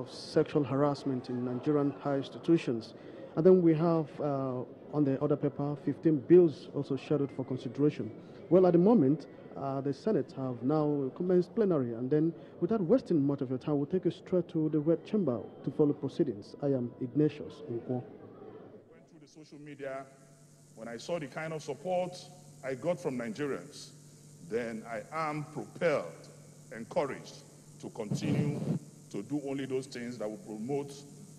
of sexual harassment in Nigerian higher institutions. And then we have on the other paper 15 bills also scheduled for consideration. Well, at the moment, the Senate have now commenced plenary, and then without wasting much of your time, we'll take you straight to the Red Chamber to follow proceedings. I am Ignatius Nkwo. Went through the social media. When I saw the kind of support I got from Nigerians, then I am propelled, encouraged to continue to do only those things that will promote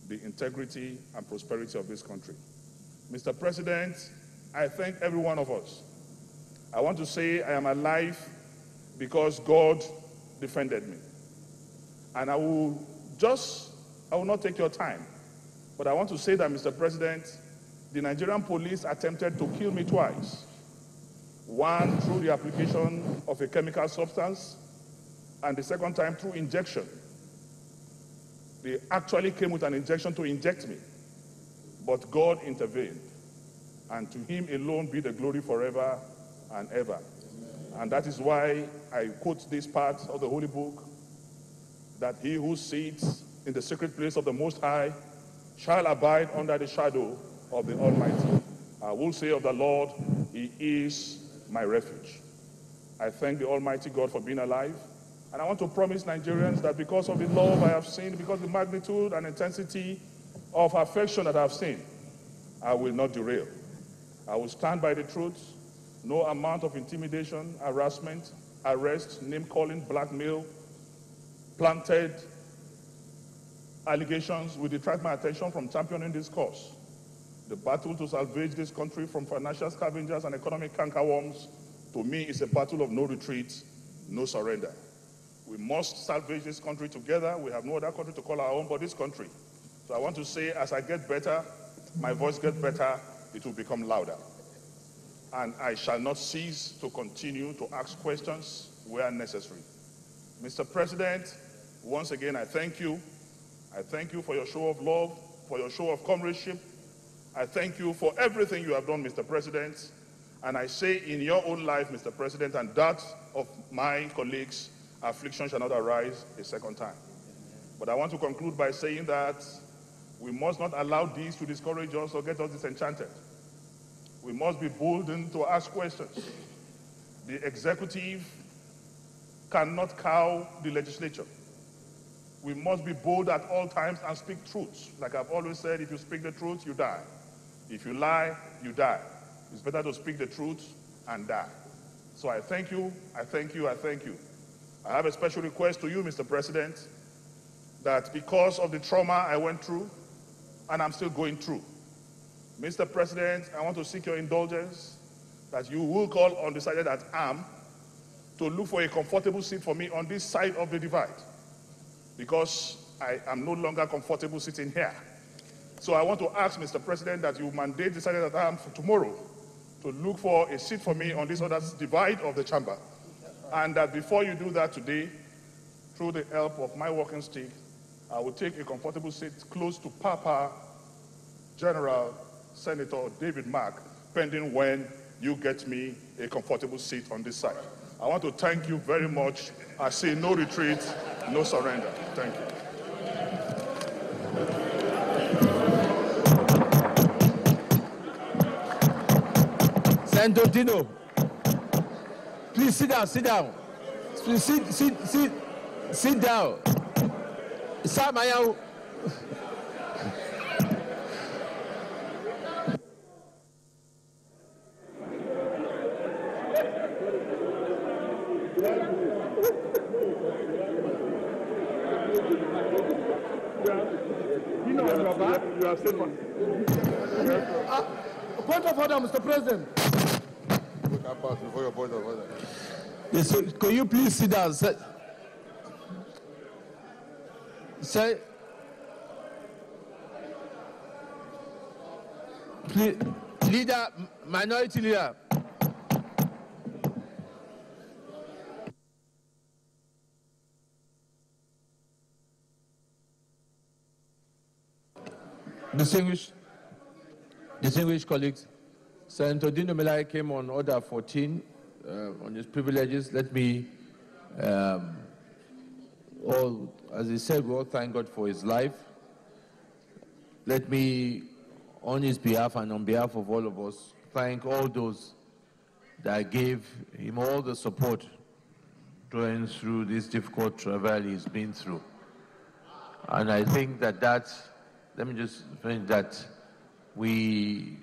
the integrity and prosperity of this country. Mr. President, I thank every one of us. I want to say I am alive because God defended me. And I will not take your time, but I want to say that, Mr. President, the Nigerian police attempted to kill me twice. One through the application of a chemical substance, and the second time through injection. They actually came with an injection to inject me, but God intervened, and to him alone be the glory forever and ever. And that is why I quote this part of the Holy Book, that he who sits in the secret place of the Most High shall abide under the shadow of the Almighty. I will say of the Lord, he is my refuge. I thank the Almighty God for being alive. And I want to promise Nigerians that because of the love I have seen, because of the magnitude and intensity of affection that I have seen, I will not derail. I will stand by the truth. No amount of intimidation, harassment, arrest, name-calling, blackmail, planted allegations will detract my attention from championing this cause. The battle to salvage this country from financial scavengers and economic cankerworms, to me, is a battle of no retreat, no surrender. We must salvage this country together. We have no other country to call our own but this country. So I want to say, as I get better, my voice gets better, it will become louder. And I shall not cease to continue to ask questions where necessary. Mr. President, once again, I thank you. I thank you for your show of love, for your show of comradeship. I thank you for everything you have done, Mr. President. And I say in your own life, Mr. President, and that of my colleagues, affliction shall not arise a second time. But I want to conclude by saying that we must not allow these to discourage us or get us disenchanted. We must be boldened to ask questions. The executive cannot cow the legislature. We must be bold at all times and speak truth. Like I've always said, if you speak the truth, you die. If you lie, you die. It's better to speak the truth and die. So I thank you, I thank you, I thank you. I have a special request to you, Mr. President, that because of the trauma I went through, and I'm still going through, Mr. President, I want to seek your indulgence that you will call on the side that I am to look for a comfortable seat for me on this side of the divide, because I am no longer comfortable sitting here. So I want to ask, Mr. President, that you mandate the side that I am for tomorrow to look for a seat for me on this other divide of the chamber. And that before you do that today, through the help of my walking stick, I will take a comfortable seat close to Papa General Senator David Mark, pending when you get me a comfortable seat on this side. I want to thank you very much. I say no retreat, no surrender. Thank you. Senator Dino, please sit down, sit down. Please sit down. Sir Mayao. Dino, you are back. You are safe. Point of order, Mr. President. We can pass before your point of order. Yes, so can you please sit down? Say, please, leader, minority leader. Distinguished colleagues, Senator Dino Melaye came on order 14 on his privileges. Let me all, as he said, we all thank God for his life. Let me, on his behalf and on behalf of all of us, thank all those that gave him all the support going through this difficult travel he's been through. And I think that let me just finish that we,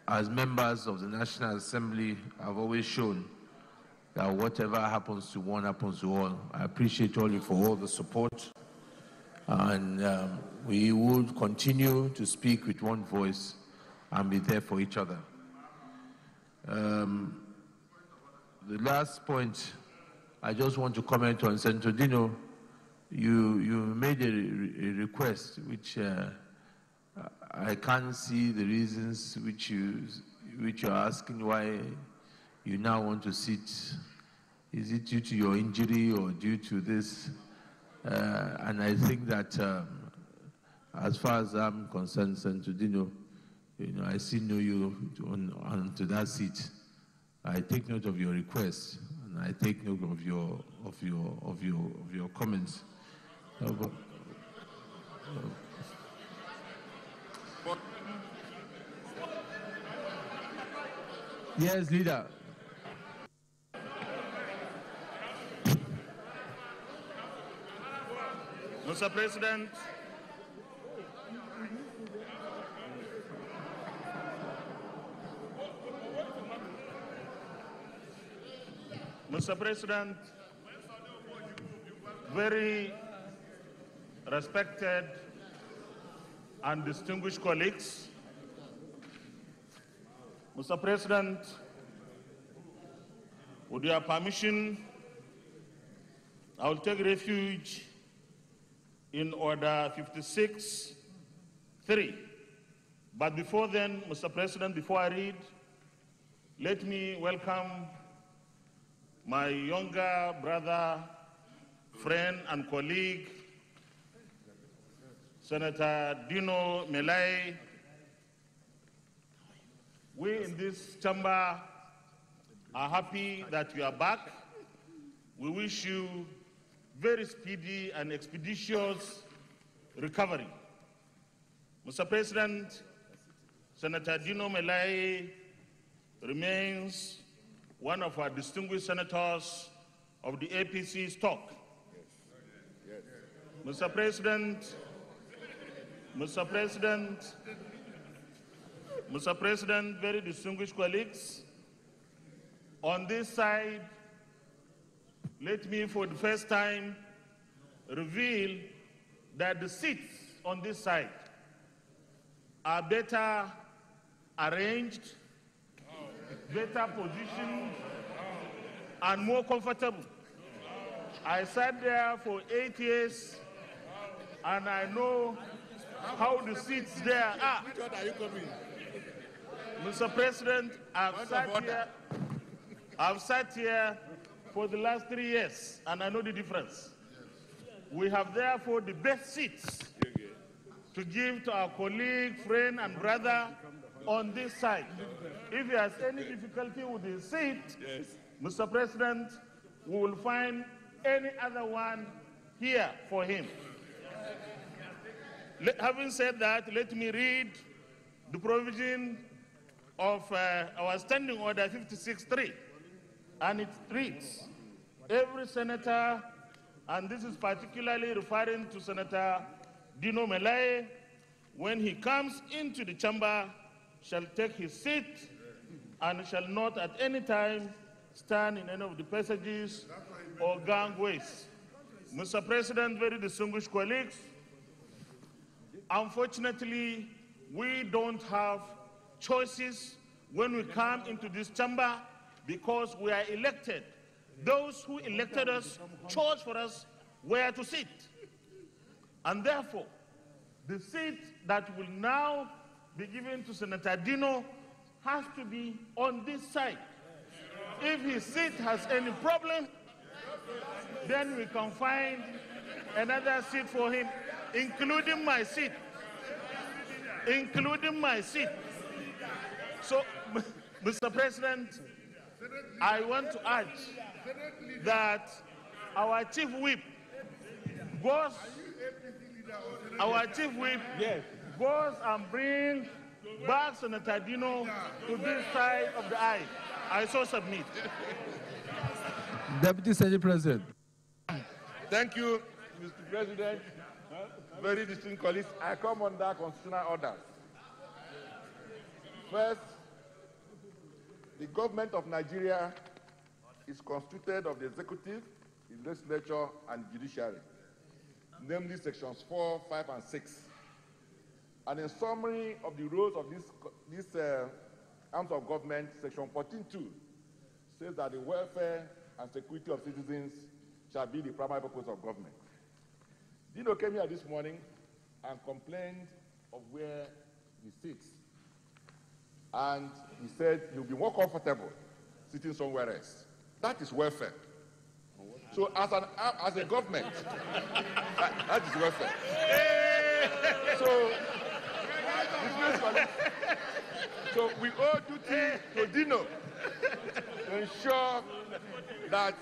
as members of the National Assembly, have always shown that whatever happens to one happens to all. I appreciate all you for all the support, and we will continue to speak with one voice and be there for each other. The last point I just want to comment on, Senator Dino, you made a request which I can't see the reasons which you're asking why you now want to sit. Is it due to your injury or due to this? And I think that as far as I'm concerned, Senator Dino, I still know you onto that seat. I take note of your request and I take note of your comments. Yes, leader. Mr. President, very respected and distinguished colleagues, Mr. President, with your permission, I will take refuge in Order 56.3. But before then, Mr. President, before I read, let me welcome my younger brother, friend, and colleague, Senator Dino Melaye. We in this chamber are happy that you are back. We wish you very speedy and expeditious recovery. Mr. President, Senator Dino Melaye remains one of our distinguished senators of the APC stock. Mr. President, very distinguished colleagues, on this side, let me for the first time reveal that the seats on this side are better arranged, better positioned, and more comfortable. I sat there for 8 years, and I know how the seats there are. Which one are you coming? Mr. President, I've sat here for the last 3 years, and I know the difference. We have therefore the best seats to give to our colleague, friend, and brother on this side. If he has any difficulty with his seat, Mr. President, we will find any other one here for him. Having said that, let me read the provision of our Standing Order 56.3, and it reads, every senator, and this is particularly referring to Senator Dino Melaye, when he comes into the chamber, shall take his seat and shall not at any time stand in any of the passages or gangways. Mr. President, very distinguished colleagues, unfortunately, we don't have choices when we come into this chamber because we are elected. Those who elected us chose for us where to sit. And therefore, the seat that will now be given to Senator Dino has to be on this side. If his seat has any problem, then we can find another seat for him, including my seat. So, Mr. President, I want to urge that our Chief Whip, goes, our chief whip, yes, goes and bring back Senator Dino to this side of the aisle. I so submit. Deputy Senate President. Thank you, Mr. President. Very distinguished colleagues, I come under constitutional orders. First, the government of Nigeria is constituted of the executive, the legislature, and judiciary, namely sections 4, 5, and 6. And in summary of the roles of this arms of government, section 14.2 says that the welfare and security of citizens shall be the primary purpose of government. Dino came here this morning and complained of where he sits. And he said he'll be more comfortable sitting somewhere else. That is welfare. So as a government, that is welfare. So we owe duty to Dino to ensure that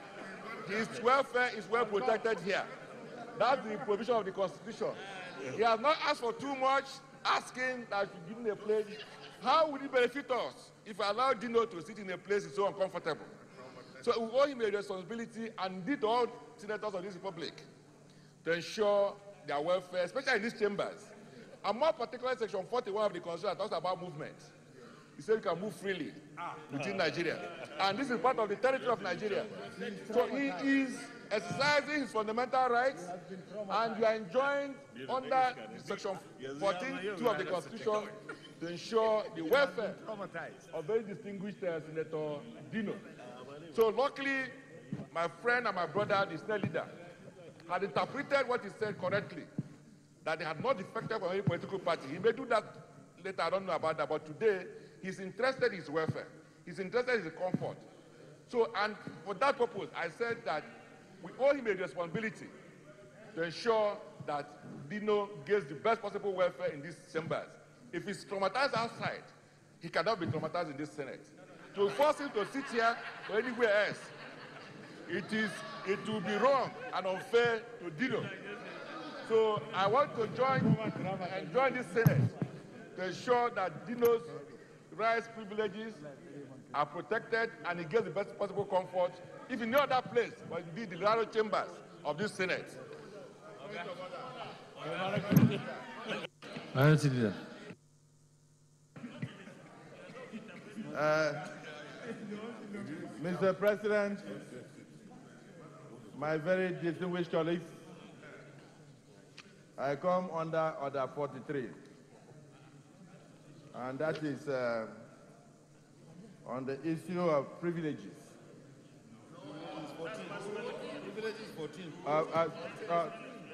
his welfare is well protected here. That's the provision of the Constitution. He has not asked for too much, asking that we give him a place. How would it benefit us if we allow Dino to sit in a place that's so uncomfortable? So we owe him a responsibility, and indeed all senators of this republic, to ensure their welfare, especially in these chambers. And more particularly section 41 of the Constitution talks about movement. He said you can move freely within Nigeria. And this is part of the territory of Nigeria. So he is exercising his fundamental rights, and you are enjoined under section 14.2 of the Constitution to ensure the welfare of very distinguished Senator Dino. So luckily, my friend and my brother, the Senate leader, had interpreted what he said correctly, that they had not defected from any political party. He may do that later, I don't know about that, but today, he's interested in his welfare. He's interested in his comfort. So, and for that purpose, I said that we owe him a responsibility to ensure that Dino gets the best possible welfare in these chambers. If he's traumatized outside, he cannot be traumatized in this Senate. To force him to sit here or anywhere else, it will be wrong and unfair to Dino. So I want to join this Senate to ensure that Dino's rights, privileges are protected and he gets the best possible comfort, if in no other place, but indeed the narrow chambers of this Senate. Mr. President, my very distinguished colleagues, I come under Order 43, and that is on the issue of privileges.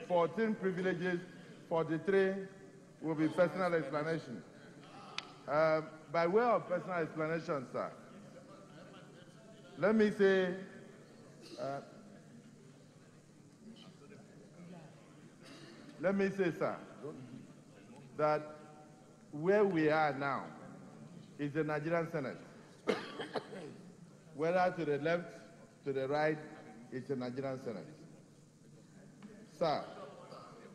14 privileges, 43 will be personal explanation. By way of personal explanation, sir, let me say, sir, that where we are now is the Nigerian Senate. Whether to the left, to the right, it's the Nigerian Senate. Sir,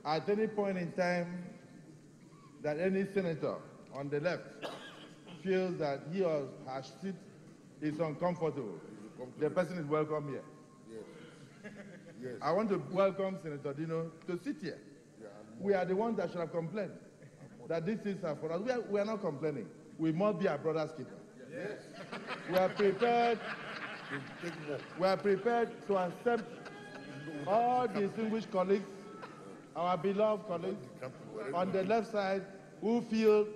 at any point in time that any senator on the left feels that he or her seat is uncomfortable, the person is welcome here. Yes. Yes. I want to welcome Senator Dino to sit here. Yeah, we are the ones that should have complained that this is for us. We are not complaining. We must be our brother's keeper. Yes. We are prepared to accept all distinguished colleagues, our beloved colleagues on the left side who feel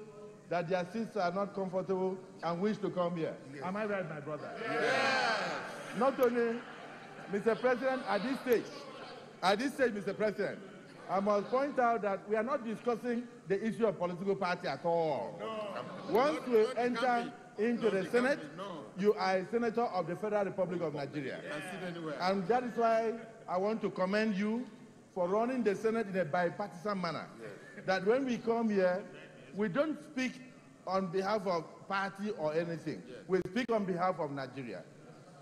that their seats are not comfortable and wish to come here. Yes. Am I right, my brother? Yes. Not only, Mr. President, at this stage, Mr. President, I must point out that we are not discussing the issue of political party at all. No. Once we enter into the Senate, you are a senator of the Federal Republic of Nigeria. And that is why I want to commend you for running the Senate in a bipartisan manner. Yes. That when we come here, we don't speak on behalf of party or anything. Yes. We speak on behalf of Nigeria.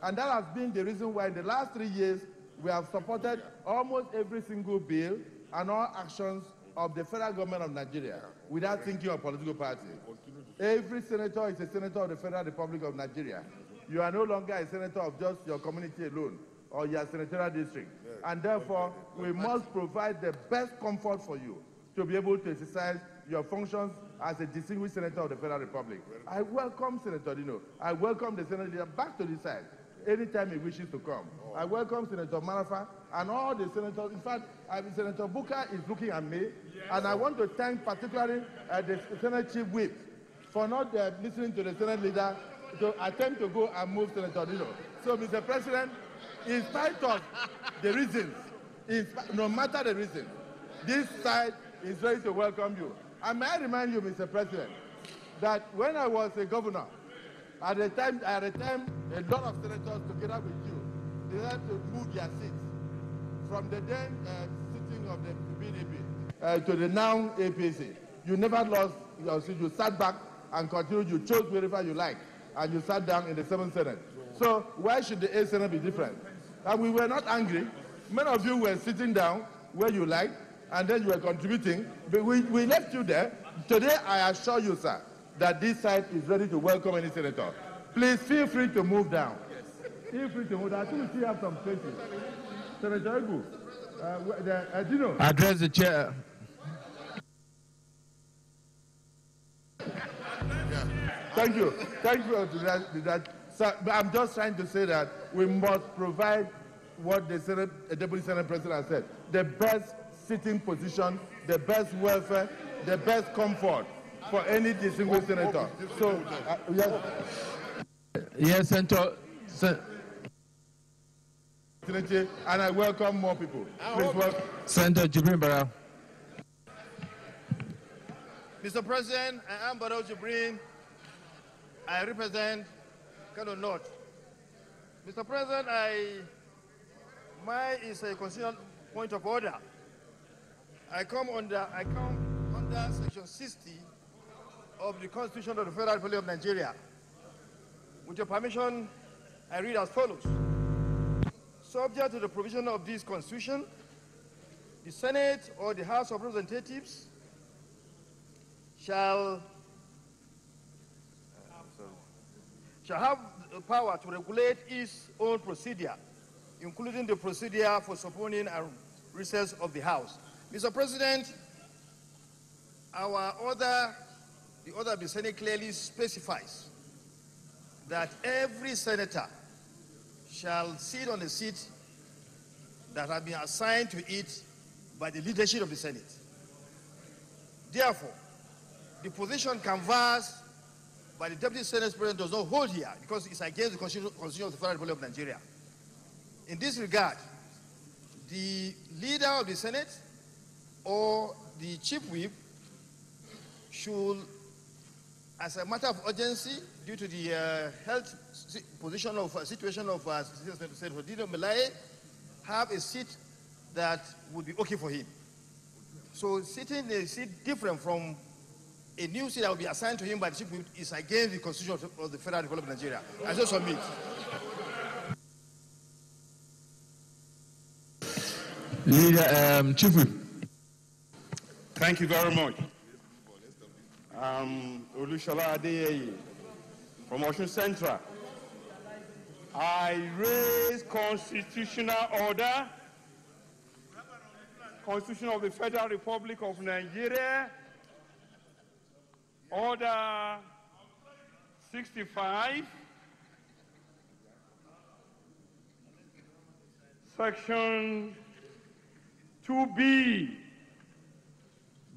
And that has been the reason why in the last 3 years, We have supported almost every single bill and all actions of the federal government of Nigeria without thinking of political party. Every senator is a senator of the Federal Republic of Nigeria. You are no longer a senator of just your community alone or your senatorial district. And therefore, we must provide the best comfort for you to be able to exercise your functions as a distinguished senator of the Federal Republic. I welcome Senator Dino. I welcome the Senate leader back to this side anytime he wishes to come. I welcome Senator Marafa and all the senators. In fact, Senator Booker is looking at me, and I want to thank particularly the Senate Chief Whip for not listening to the Senate leader to attempt to go and move Senator Dino. So, Mr. President, in spite of the reasons, no matter the reason, this side is ready to welcome you. And may I remind you, Mr. President, that when I was a governor, at the time, a lot of senators, together with you, they had to move their seats from the then sitting of the PDP to the now APC. You never lost your seat. You sat back and continued. You chose wherever you like, and you sat down in the 7th Senate. So why should the 8th Senate be different? And we were not angry. Many of you were sitting down where you liked, and then you were contributing. But we left you there. Today, I assure you, sir, that this side is ready to welcome any senator. Please feel free to move down. Feel free to move down. I think we still have some places. Senator Egu, Dino. Address the chair. Thank you. Thank you for that. So, I'm just trying to say that we must provide what the Deputy Senate President has said, the best sitting position, the best welfare, the best comfort for any distinguished senator. So, yes. Yes, Senator. And I welcome more people. Please welcome. Senator Jibrin Barrow. Mr. President, I am Barrow Jibrin. I represent Kano North. Mr. President, mine is a constitutional point of order. I come under Section 60 of the Constitution of the Federal Republic of Nigeria. With your permission, I read as follows. Subject to the provision of this Constitution, the Senate or the House of Representatives shall have the power to regulate its own procedure, including the procedure for summoning and recess of the House. Mr. President, the order of the Senate clearly specifies that every senator shall sit on a seat that has been assigned to it by the leadership of the Senate. Therefore, the position canvassed by the Deputy Senate President does not hold here because it's against the Constitution of the Federal Republic of Nigeria. In this regard, the leader of the Senate or the Chief Whip should, as a matter of urgency, due to the health situation of Senator Dino Melaye, have a seat that would be okay for him. So sitting in a seat different from a new seat that will be assigned to him by the Chief Whip is against the Constitution of the Federal Republic of Nigeria. I so submit. Leader, Chief Whip. Thank you very much. Olushola Adeyeye from Osun Central. I raise constitutional order, Constitution of the Federal Republic of Nigeria, Order 65, Section 2B,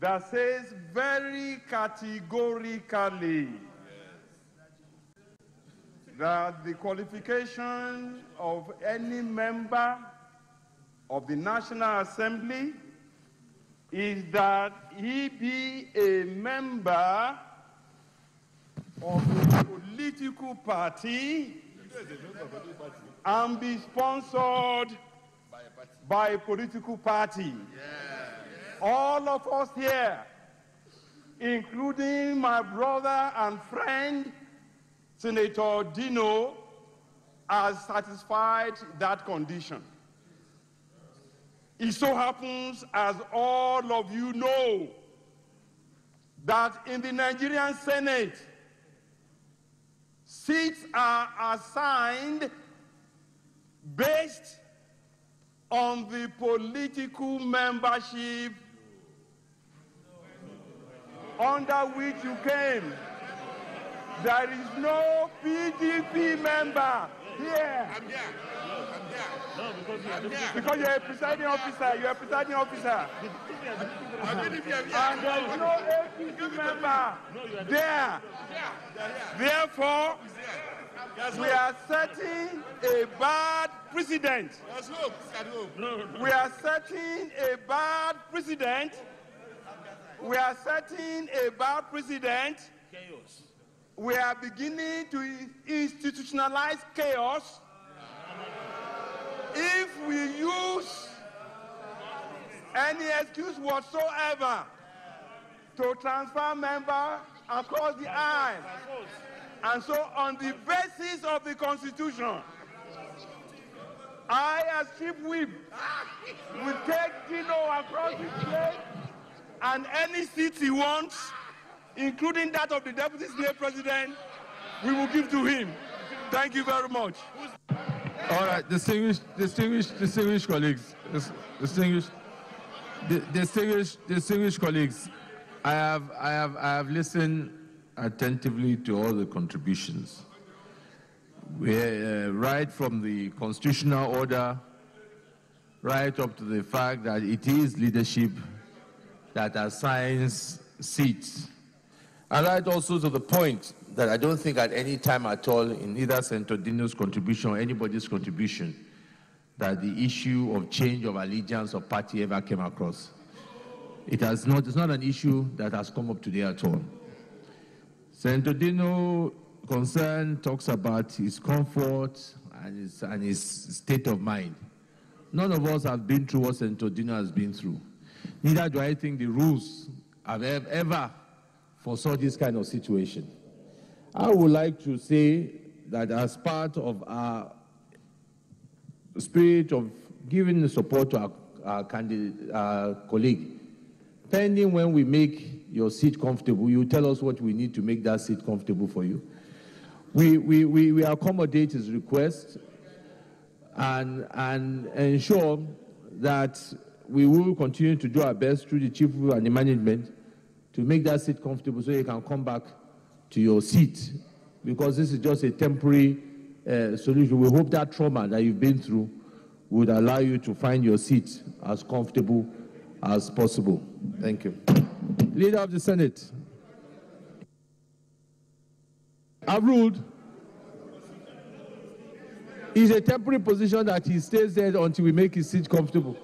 that says very categorically that the qualification of any member of the National Assembly is that he be a member of a political party and be sponsored by a political party. All of us here, including my brother and friend, Senator Dino, has satisfied that condition. It so happens, as all of you know, that in the Nigerian Senate, seats are assigned based on the political membership under which you came. There is no PDP member here. I'm there. No, Because you're a presiding officer. You're a presiding officer. And there is no APC member there. Therefore, we are setting a bad precedent. We are setting a bad precedent. We are setting a bad precedent. chaos. We are beginning to institutionalize chaos. If we use any excuse whatsoever to transfer members across the aisle, and so on the basis of the Constitution, I, as Chief Whip, will take Dino across the plate, and any seat he wants, including that of the Deputy Senate President, we will give to him. Thank you very much. All right, distinguished colleagues, distinguished colleagues, I have listened attentively to all the contributions. Right from the constitutional order, right up to the fact that it is leadership that assigns seats. And right also to the point that I don't think at any time at all in either Senator Dino's contribution or anybody's contribution that the issue of change of allegiance or party ever came across. It's not an issue that has come up today at all. Senator Dino concern talks about his comfort and his state of mind. None of us have been through what Senator Dino has been through. Neither do I think the rules have ever foresaw this kind of situation. I would like to say that as part of our spirit of giving the support to our colleague, pending when we make your seat comfortable, you tell us what we need to make that seat comfortable for you. We accommodate his request and ensure that we will continue to do our best through the chief and the management to make that seat comfortable so you can come back to your seat, because this is just a temporary solution. We hope that trauma that you've been through would allow you to find your seat as comfortable as possible. Thank you. Leader of the Senate. I've ruled. It's a temporary position that he stays there until we make his seat comfortable.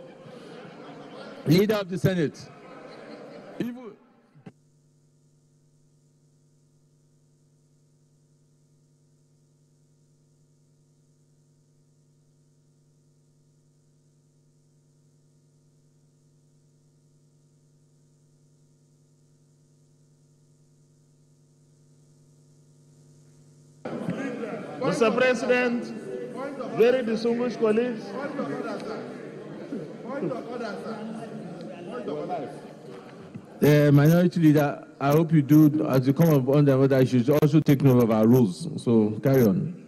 Leader of the Senate. Mr. President, very distinguished colleagues. Minority Leader, I hope you do, as you come on the other issues, also take note of our rules. So carry on.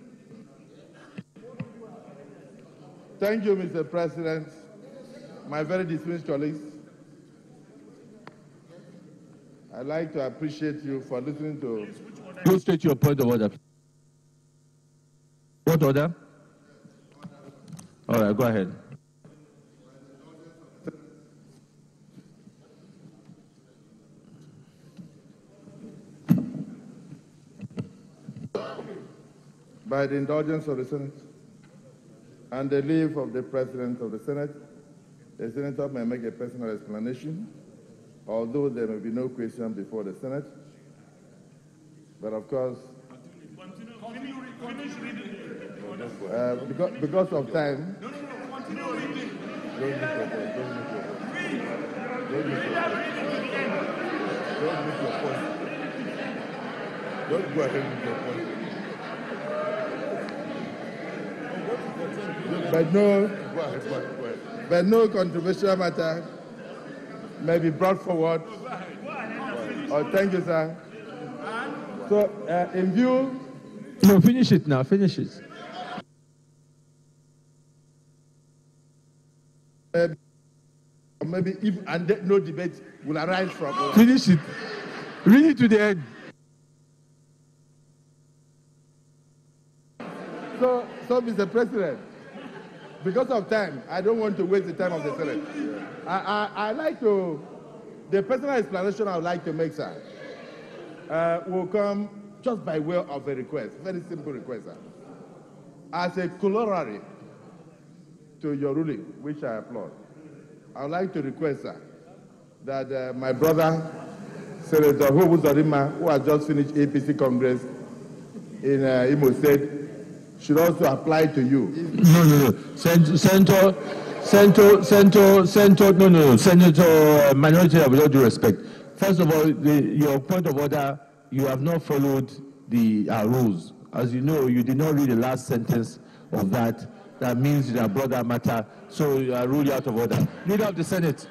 Thank you, Mr. President. My very distinguished colleagues, I'd like to appreciate you for listening to... Go straight to your point of order. What order? All right, go ahead. By the indulgence of the Senate and the leave of the President of the Senate, the Senator may make a personal explanation, although there may be no question before the Senate. But of course, because of time, Continue reading. Don't make your point. Don't go ahead with your point. But no, go ahead. but no controversial matter may be brought forward. Oh, thank you, sir. So, in view... No, finish it now, finish it. Maybe if and no debate will arise from... Finish it. Read it to the end. So, Mr. President, because of time, I don't want to waste the time of the Senate. I like to... The personal explanation I would like to make, sir, will come just by way of a request, very simple request, sir. As a corollary to your ruling, which I applaud, I would like to request, sir, that my brother, Senator Hobu Zarima, who has just finished APC Congress in Imo State, should also apply to you. No. Senator, Minority, with all due respect. First of all, your point of order, you have not followed the rules. As you know, you did not read the last sentence of that. That means that brother matter. So you are ruled out of order. Leader of the Senate.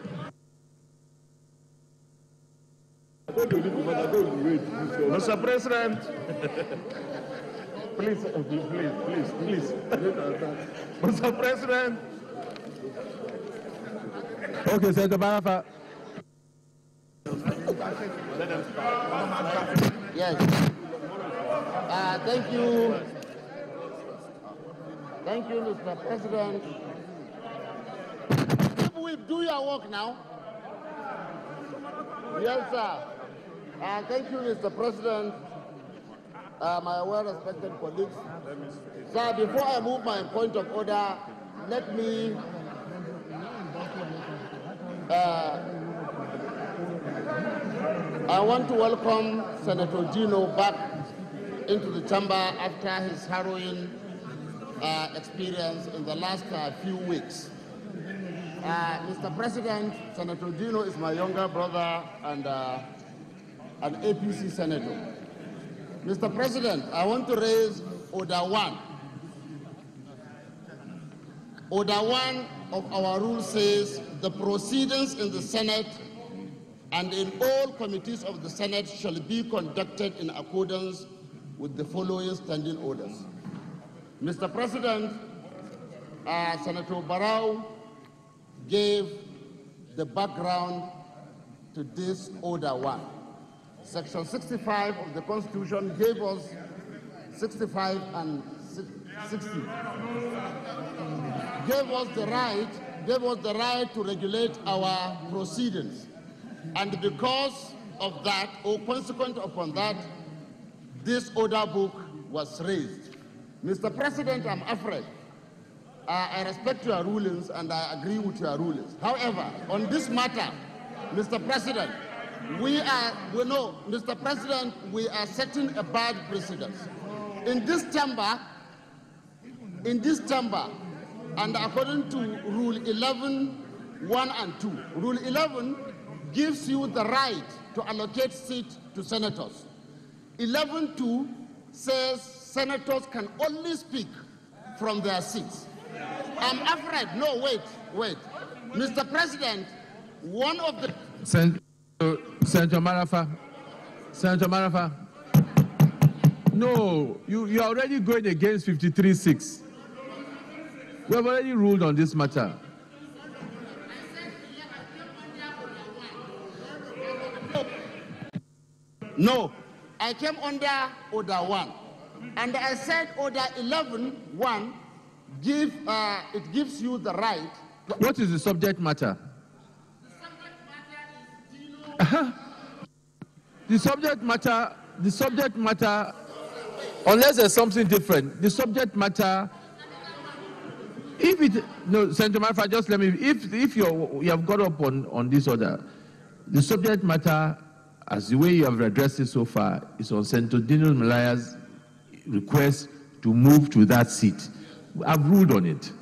Mr. President, please. Mr. President. Okay, Senator Marafa. Yes. Thank you. Thank you, Mr. President. We do your work now. Yes, sir. Thank you, Mr. President. My well-respected colleagues. Sir, before I move my point of order, let me I want to welcome Senator Dino back into the chamber after his harrowing experience in the last few weeks. Mr. President, Senator Dino is my younger brother and an APC senator. Mr. President, I want to raise Order 1. Order 1 of our rule says the proceedings in the Senate and in all committees of the Senate shall be conducted in accordance with the following standing orders. Mr. President, Senator Barau gave the background to this Order 1. Section 65 of the Constitution gave us 65 and 60. Gave us the right to regulate our proceedings. And because of that, or consequent upon that, this order book was raised. Mr. President, I'm afraid, I respect your rulings and I agree with your rulings. However, on this matter, Mr. President, we are setting a bad precedent. In this chamber, and according to Rule 11, 1 and 2, Rule 11 gives you the right to allocate seats to senators. 11.2 says senators can only speak from their seats. I'm afraid, no, wait. Mr. President, one of the... Senator Marafa. No, you are already going against 53-6. We have already ruled on this matter. No, I came under Order 1. And I said Order 11.1 it gives you the right. What is the subject matter? The subject matter, unless there's something different, the subject matter, Senator Marafa, just let me, if you have got up on this order, the subject matter, as the way you have addressed it so far, is on Senator Dino Melaye's request to move to that seat. I've ruled on it.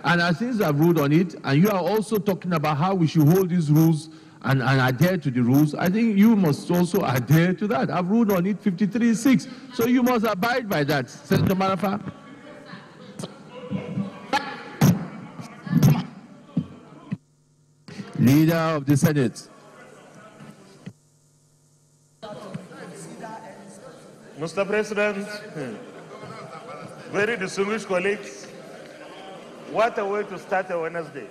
And as since I've ruled on it, and you are also talking about how we should hold these rules and adhere to the rules, I think you must also adhere to that. I've ruled on it 53-6. So you must abide by that. Senator Marafa. Leader of the Senate. Mr. President, very distinguished colleagues, what a way to start a Wednesday.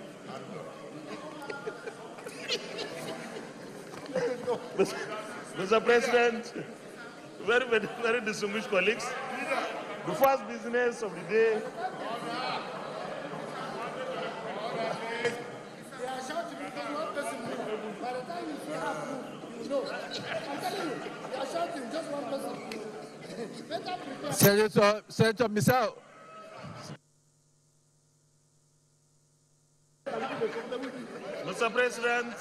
Mr. President, very distinguished colleagues, the first business of the day. They are shouting because one person. By the time you say approve, you know. I'm telling you, they are shouting just one person. Better prepare. Senator Misao. Mr. President,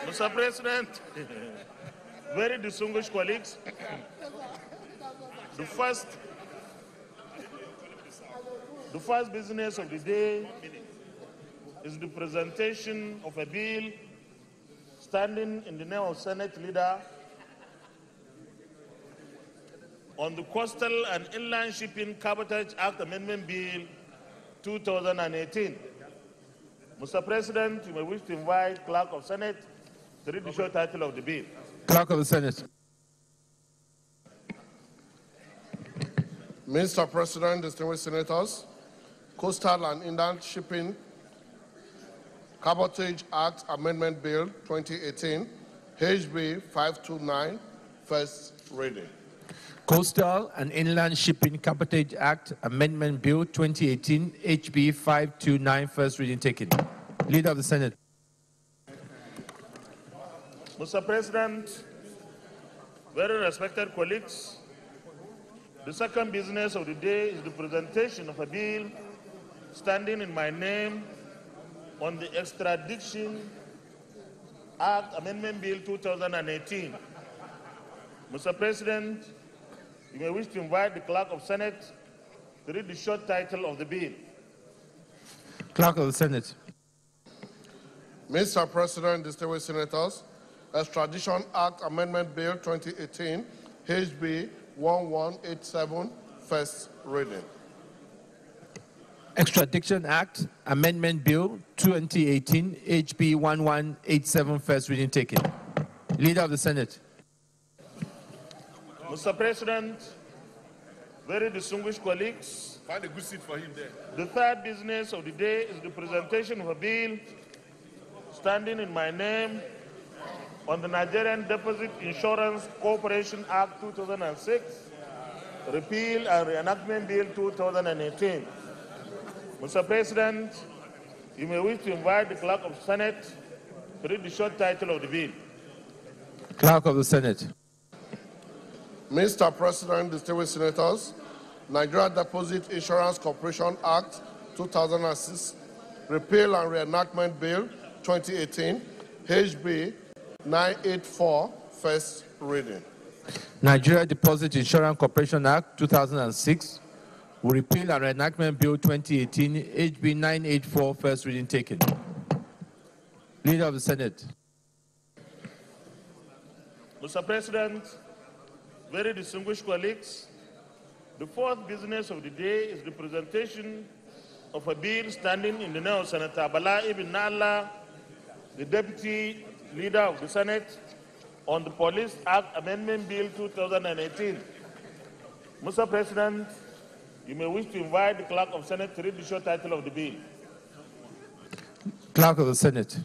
Mr. President, very distinguished colleagues, the first business of the day is the presentation of a bill standing in the name of Senate Leader on the Coastal and Inland Shipping Cabotage Act Amendment Bill 2018. Mr. President, you may wish to invite Clerk of Senate to read the short title of the bill. Clerk of the Senate. Mr. President, distinguished senators, Coastal and Inland Shipping Cabotage Act Amendment Bill 2018, HB 529, first reading. Coastal and Inland Shipping Cabotage Act Amendment Bill 2018, HB 529, first reading taken. Leader of the Senate. Mr. President, very respected colleagues, the second business of the day is the presentation of a bill standing in my name on the Extradition Act Amendment Bill 2018. Mr. President, you may wish to invite the Clerk of Senate to read the short title of the bill. Clerk of the Senate. Mr. President, distinguished senators, Extradition Act Amendment Bill 2018, HB 1187, first reading. Extradition Act Amendment Bill 2018, HB 1187, first reading taken. Leader of the Senate. Mr. President, very distinguished colleagues, Find a good seat for him there. the third business of the day is the presentation of a bill standing in my name on the Nigerian Deposit Insurance Corporation Act 2006, Repeal and Reenactment Bill 2018. Mr. President, you may wish to invite the Clerk of the Senate to read the short title of the bill. Clerk of the Senate. Mr. President, distinguished senators, Nigeria Deposit Insurance Corporation Act 2006, Repeal and Reenactment Bill 2018, HB 984, first reading. Nigeria Deposit Insurance Corporation Act 2006 will repeal and reenactment Bill 2018, HB 984, first reading taken. Leader of the Senate. Mr. President, very distinguished colleagues, the fourth business of the day is the presentation of a bill standing in the name of Senator Melaye ibn Nalla, the Deputy Leader of the Senate, on the Police Act Amendment Bill 2018. Mr. President, you may wish to invite the Clerk of the Senate to read the short title of the bill. Clerk of the Senate.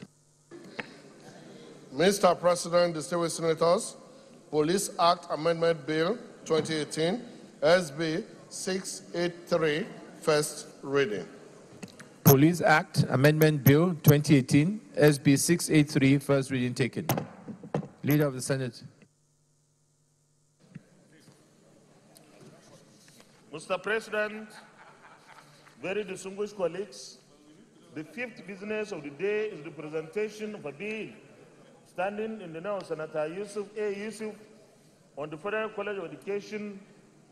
Mr. President, distinguished senators, Police Act Amendment Bill 2018, SB 683, first reading. Police Act Amendment Bill 2018, SB 683, first reading taken. Leader of the Senate. Mr. President, very distinguished colleagues, the fifth business of the day is the presentation of a bill standing in the name of Senator Yusuf A. Yusuf on the Federal College of Education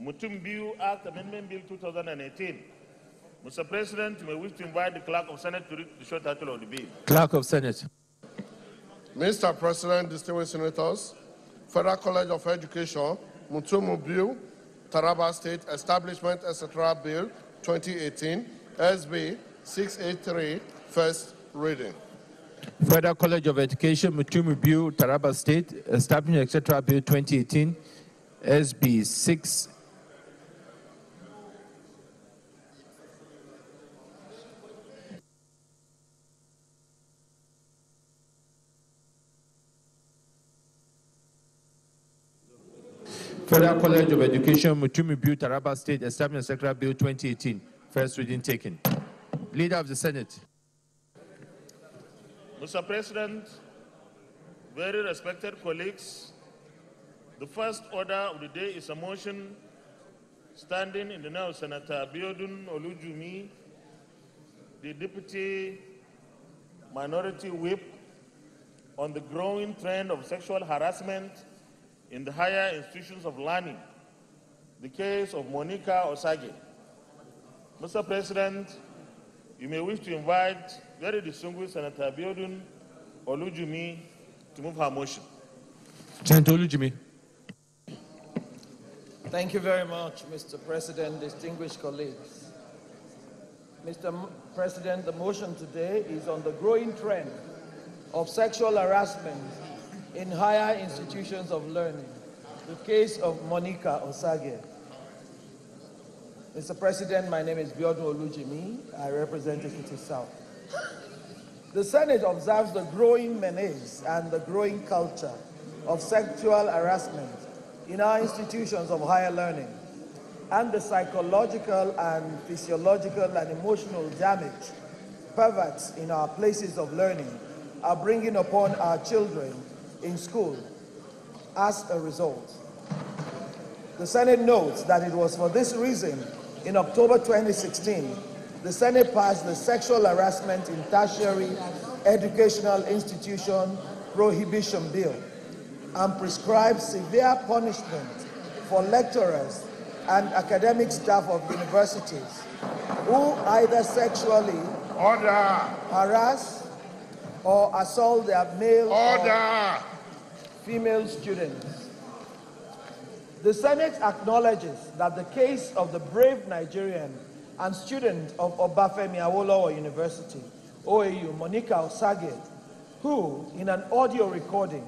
Mutumbiu Act Amendment Bill 2018. Mr. President, you may wish to invite the Clerk of Senate to read the short title of the bill. Clerk of Senate. Mr. President, distinguished senators, Federal College of Education Mutumbiu, Taraba State Establishment, etc. Bill 2018, SB 683, First reading. Federal College of Education, Mutumu Bill, Taraba State, Establishing Etc. Bill 2018, SB 6. Federal College of Education, Mutumu Bill, Taraba State, Establishing Etc. Bill 2018, first reading taken. Leader of the Senate. Mr. President, very respected colleagues, the first order of the day is a motion standing in the name of Senator Abiodun Olujumi, the Deputy Minority Whip, on the growing trend of sexual harassment in the higher institutions of learning, the case of Monica Osage. Mr. President, you may wish to invite very distinguished Senator Abiodun Olujumi to move her motion. Senator Olujumi. Thank you very much, Mr. President, distinguished colleagues. Mr. President, the motion today is on the growing trend of sexual harassment in higher institutions of learning, the case of Monica Osage. Mr. President, my name is Abiodun Olujimi. I represent the City South. The Senate observes the growing menace and the growing culture of sexual harassment in our institutions of higher learning, and the psychological and physiological and emotional damage perverts in our places of learning are bringing upon our children in school as a result. The Senate notes that it was for this reason, in October 2016, the Senate passed the Sexual Harassment in Tertiary Educational Institution Prohibition Bill and prescribed severe punishment for lecturers and academic staff of universities who either sexually harass or assault their male or female students. The Senate acknowledges that the case of the brave Nigerian and student of Obafemi Awolowo University, OAU, Monica Osage, who, in an audio recording,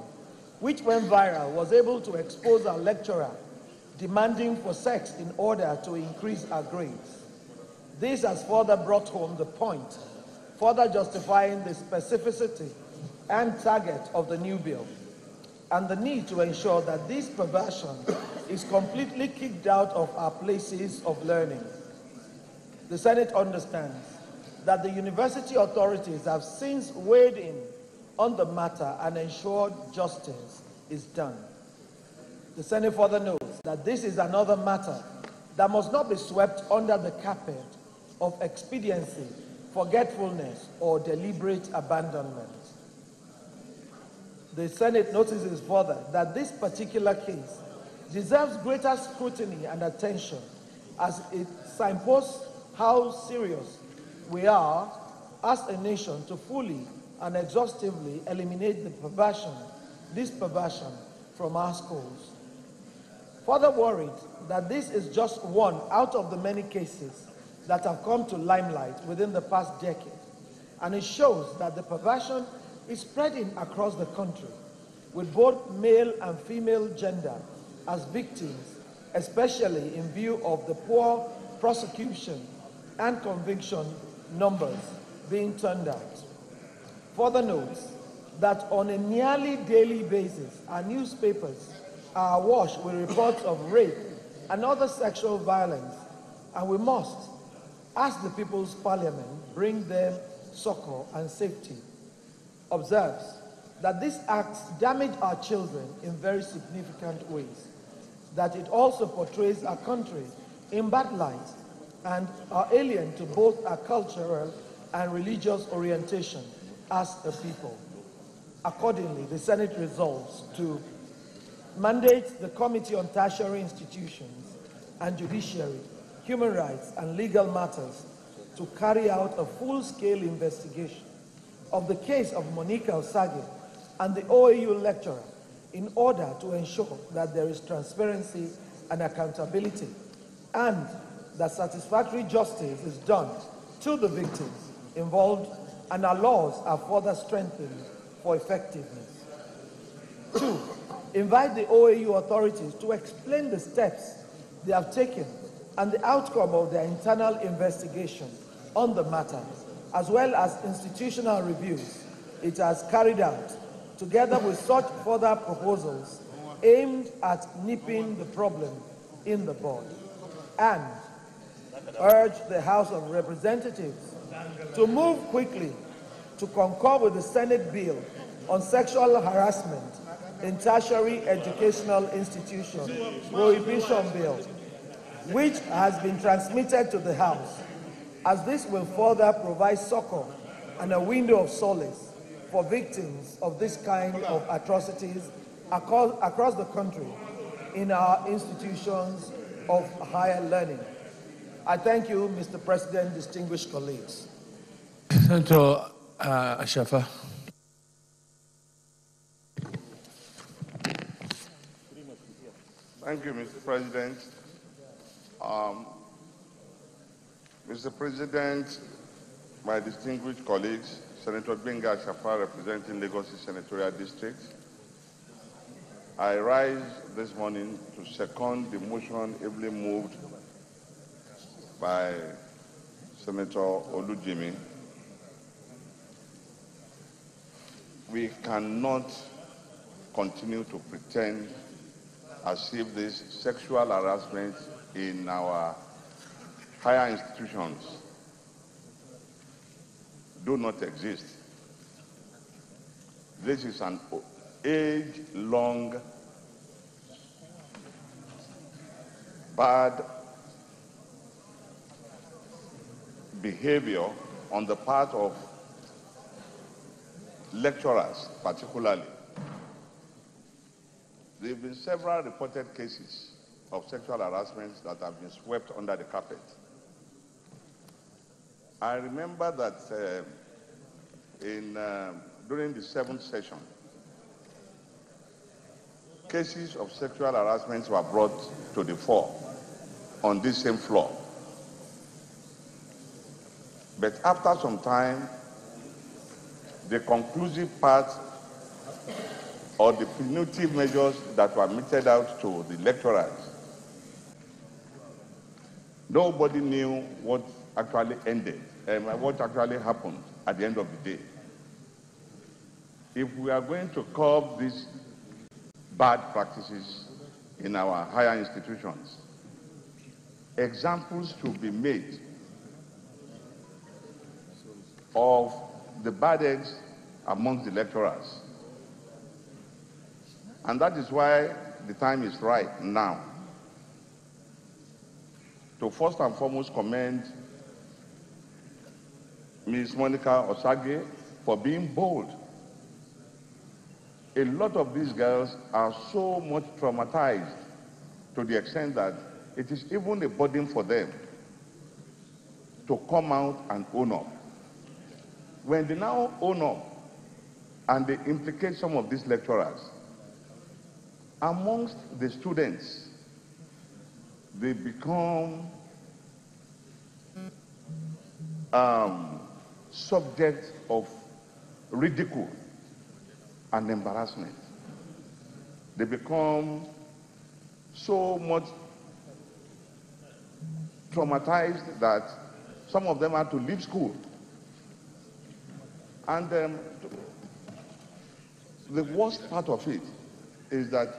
which went viral, was able to expose a lecturer demanding for sex in order to increase her grades. This has further brought home the point, further justifying the specificity and target of the new bill, and the need to ensure that this perversion is completely kicked out of our places of learning. The Senate understands that the university authorities have since weighed in on the matter and ensured justice is done. The Senate further notes that this is another matter that must not be swept under the carpet of expediency, forgetfulness, or deliberate abandonment. The Senate notices further that this particular case deserves greater scrutiny and attention as it signposts how serious we are as a nation to fully and exhaustively eliminate this perversion from our schools. Further worried that this is just one out of the many cases that have come to limelight within the past decade, and it shows that the perversion is spreading across the country, with both male and female gender as victims, especially in view of the poor prosecution and conviction numbers being turned out. Further notes that on a nearly daily basis, our newspapers are awash with reports of rape and other sexual violence, and we must, as the People's Parliament, bring them succor and safety. Observes that these acts damage our children in very significant ways, that it also portrays our country in bad light and are alien to both our cultural and religious orientation as a people. Accordingly, the Senate resolves to mandate the Committee on Tertiary Institutions and Judiciary, Human Rights and Legal Matters to carry out a full-scale investigation of the case of Monica Osage and the OAU lecturer in order to ensure that there is transparency and accountability, and that satisfactory justice is done to the victims involved and our laws are further strengthened for effectiveness. 2, invite the OAU authorities to explain the steps they have taken and the outcome of their internal investigation on the matter, as well as institutional reviews it has carried out, together with such further proposals aimed at nipping the problem in the bud. And urge the House of Representatives to move quickly to concur with the Senate bill on sexual harassment in tertiary educational institutions, prohibition bill, which has been transmitted to the House, as this will further provide succor and a window of solace for victims of this kind of atrocities across the country in our institutions of higher learning. I thank you, Mr. President, distinguished colleagues. Senator Ashafa. Thank you, Mr. President. Mr. President, my distinguished colleagues, Senator Benga Ashafa representing Lagos Senatorial District, I rise this morning to second the motion ably moved by Senator Olujimi. We cannot continue to pretend as if this sexual harassment in our higher institutions do not exist. This is an age-long bad behavior on the part of lecturers, particularly. There have been several reported cases of sexual harassment that have been swept under the carpet. I remember that during the 7th session, cases of sexual harassment were brought to the fore on this same floor. But after some time, the conclusive part or the punitive measures that were meted out to the lecturers, nobody knew what actually ended, what actually happened at the end of the day. If we are going to curb these bad practices in our higher institutions, examples should be made of the bad eggs amongst the lecturers. And that is why the time is right now to first and foremost commend Ms. Monica Osage for being bold. A lot of these girls are so much traumatized to the extent that it is even a burden for them to come out and own up. When they now own up and they implicate some of these lecturers, amongst the students, they become subject of ridicule and embarrassment. They become so much traumatized that some of them had to leave school. And the worst part of it is that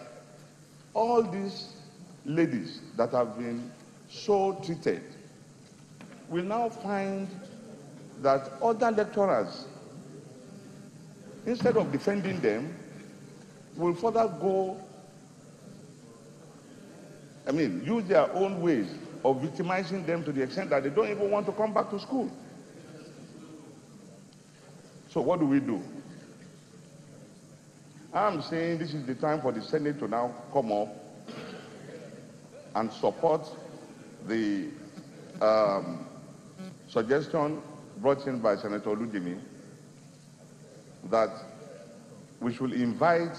all these ladies that have been so treated will now find that other lecturers, instead of defending them, will further go, use their own ways of victimizing them to the extent that they don't even want to come back to school. So what do we do? I'm saying this is the time for the Senate to now come up and support the suggestion brought in by Senator Olujimi that we should invite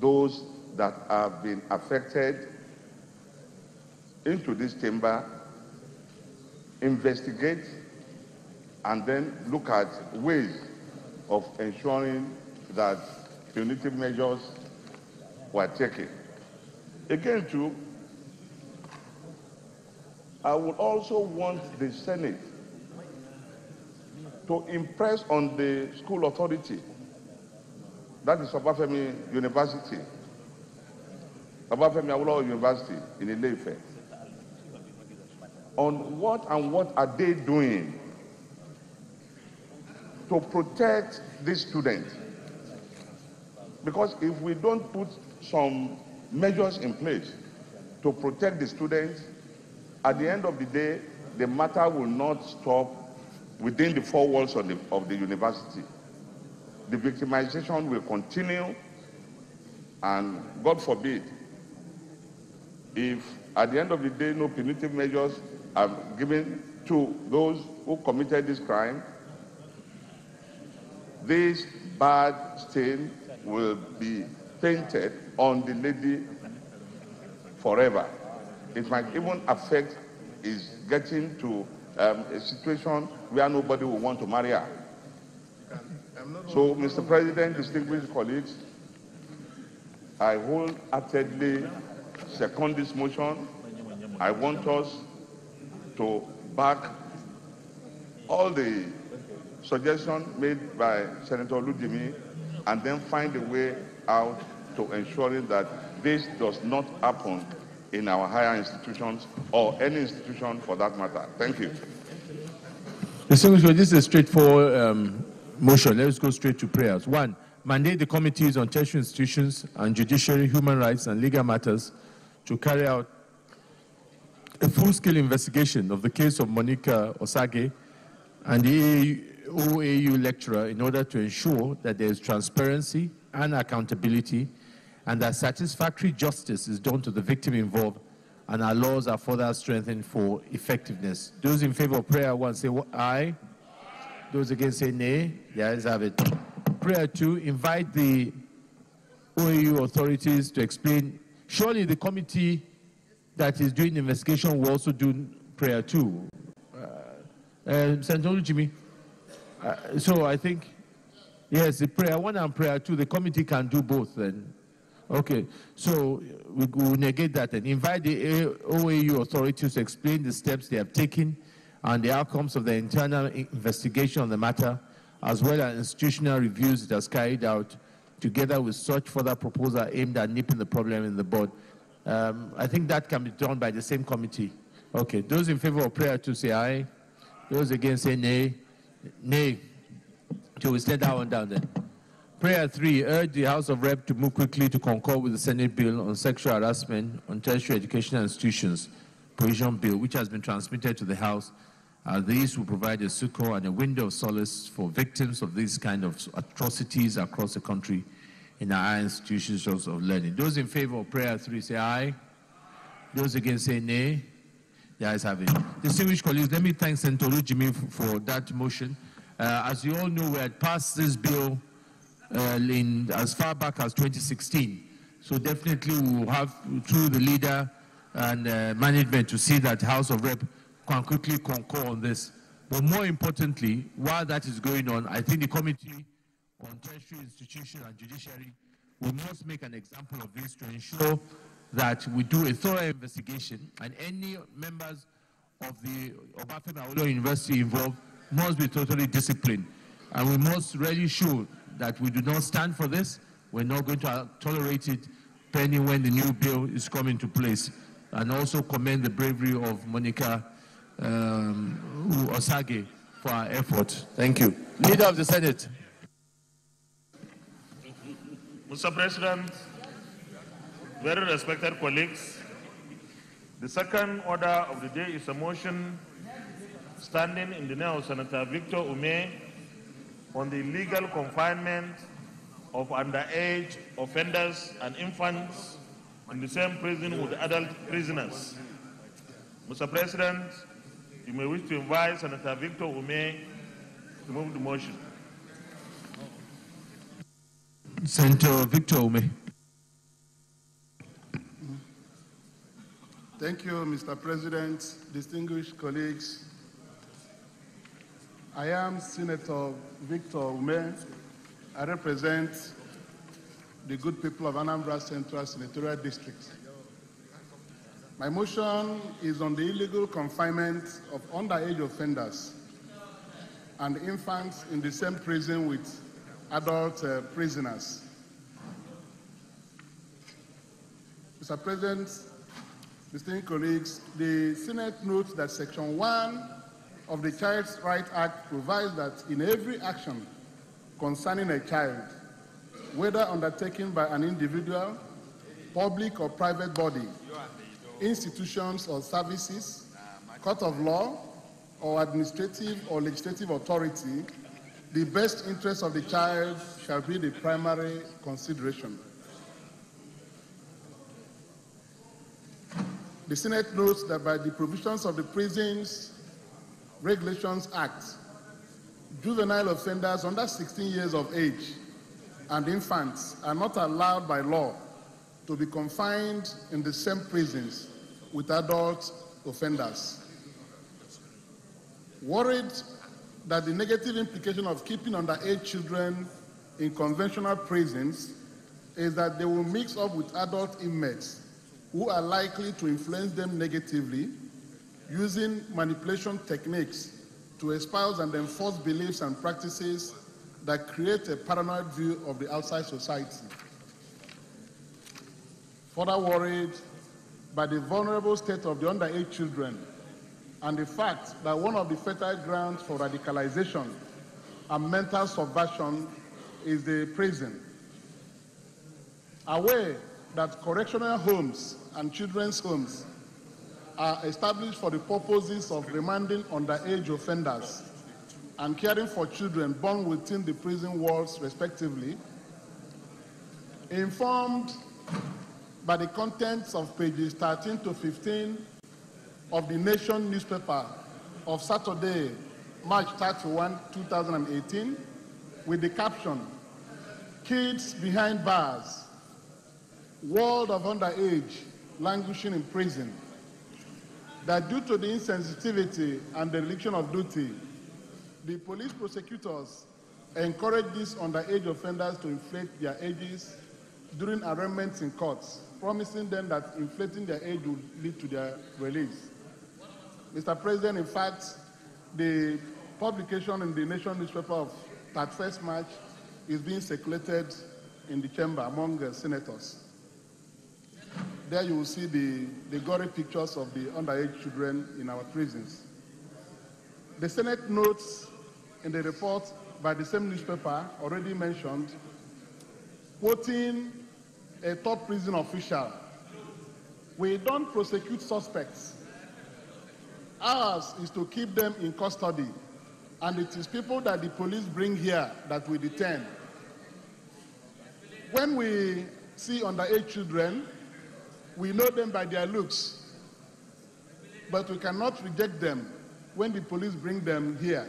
those that have been affected into this chamber, investigate, and then look at ways of ensuring that punitive measures were taken. Again, too, I would also want the Senate to impress on the school authority, that is Obafemi University, Obafemi Awolowo University in Ile-Ife, on what are they doing to protect these students. Because if we don't put some measures in place to protect the students, at the end of the day, the matter will not stop within the four walls of the university. The victimization will continue, and God forbid, if at the end of the day no punitive measures are given to those who committed this crime, this bad stain will be painted on the lady forever. It might even affect his getting to a situation where nobody will want to marry her. So, Mr. President, distinguished colleagues, I wholeheartedly second this motion. I want us to back all the suggestions made by Senator Olujimi and then find a way out to ensuring that this does not happen in our higher institutions or any institution for that matter. Thank you. This is a straightforward motion. Let's go straight to prayers. One, mandate the committees on tertiary institutions and judiciary, human rights, and legal matters to carry out a full-scale investigation of the case of Monica Osage and the OAU lecturer in order to ensure that there is transparency and accountability and that satisfactory justice is done to the victim involved and our laws are further strengthened for effectiveness. Those in favor of prayer one say aye. Those against say nay. The ayes have it. Prayer two, invite the OAU authorities to explain. Surely the committee that is doing the investigation will also do prayer two. Senator Jimmy. So I think, yes, the prayer one and prayer two, the committee can do both then. Okay, so we will negate that and invite the OAU authorities to explain the steps they have taken and the outcomes of the internal investigation on the matter, as well as institutional reviews it has carried out, together with such further proposal aimed at nipping the problem in the bud. I think that can be done by the same committee. Okay, those in favor of prayer two say aye. Those against say nay. Nay. So we stand that one down then. Prayer three, urge the House of Rep to move quickly to concur with the Senate bill on sexual harassment on tertiary educational institutions, provision bill, which has been transmitted to the House. These will provide a succor and a window of solace for victims of these kind of atrocities across the country in our institutions of learning. Those in favor of prayer three say aye. Those against say nay. The ayes have it. Distinguished colleagues, let me thank Senator Olujimi for that motion. As you all know, we had passed this bill as far back as 2016. So definitely we will have, through the leader and management, to see that House of Rep can quickly concur on this. But more importantly, while that is going on, I think the Committee on Tertiary Institutions and Judiciary, we must make an example of this to ensure that we do a thorough investigation and any members of the Obafemi Awolowo University involved must be totally disciplined. And we must really show that we do not stand for this. We're not going to tolerate it pending when the new bill is coming to place. And also commend the bravery of Monica Osage for our effort. Thank you. Leader of the Senate. Mr. President, very respected colleagues, the second order of the day is a motion standing in the name of Senator Victor Ume on the illegal confinement of underage offenders and infants in the same prison with adult prisoners. Mr. President, you may wish to invite Senator Victor Ume to move the motion. Senator Victor Ume. Thank you, Mr. President, distinguished colleagues. I am Senator Victor Ume. I represent the good people of Anambra Central Senatorial District. My motion is on the illegal confinement of underage offenders and infants in the same prison with adult prisoners. Mr. President, distinguished colleagues, the Senate notes that Section 1 of the Child's Rights Act provides that in every action concerning a child, whether undertaken by an individual, public or private body, institutions or services, court of law, or administrative or legislative authority, the best interest of the child shall be the primary consideration. The Senate notes that by the provisions of the Prisons Regulations Act, juvenile offenders under 16 years of age and infants are not allowed by law to be confined in the same prisons with adult offenders. Worried that the negative implication of keeping underage children in conventional prisons is that they will mix up with adult inmates who are likely to influence them negatively, using manipulation techniques to espouse and enforce beliefs and practices that create a paranoid view of the outside society. Further worried by the vulnerable state of the underage children and the fact that one of the fertile grounds for radicalization and mental subversion is the prison. Aware that correctional homes and children's homes are established for the purposes of remanding underage offenders and caring for children born within the prison walls, respectively, informed by the contents of pages 13 to 15 of the Nation newspaper of Saturday, March 31, 2018, with the caption, "Kids Behind Bars, World of Underage Languishing in Prison," that due to the insensitivity and dereliction of duty, the police prosecutors encourage these underage offenders to inflate their ages during arraignments in courts, promising them that inflating their age would lead to their release. Mr. President, in fact, the publication in the Nation newspaper of 31st March is being circulated in the chamber among senators. There you will see the gory pictures of the underage children in our prisons. The Senate notes in the report by the same newspaper already mentioned, quoting a top prison official, "We don't prosecute suspects. Ours is to keep them in custody, and it is people that the police bring here that we detain. When we see underage children, we know them by their looks, but we cannot reject them when the police bring them here.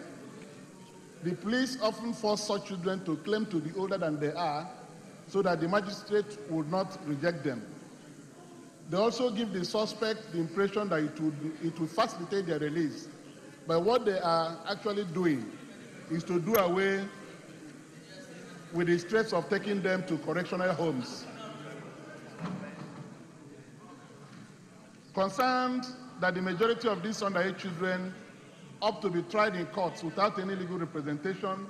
The police often force such children to claim to be older than they are so that the magistrate would not reject them. They also give the suspect the impression that it would facilitate their release. But what they are actually doing is to do away with the stress of taking them to correctional homes. Concerned that the majority of these underage children opt to be tried in courts without any legal representation,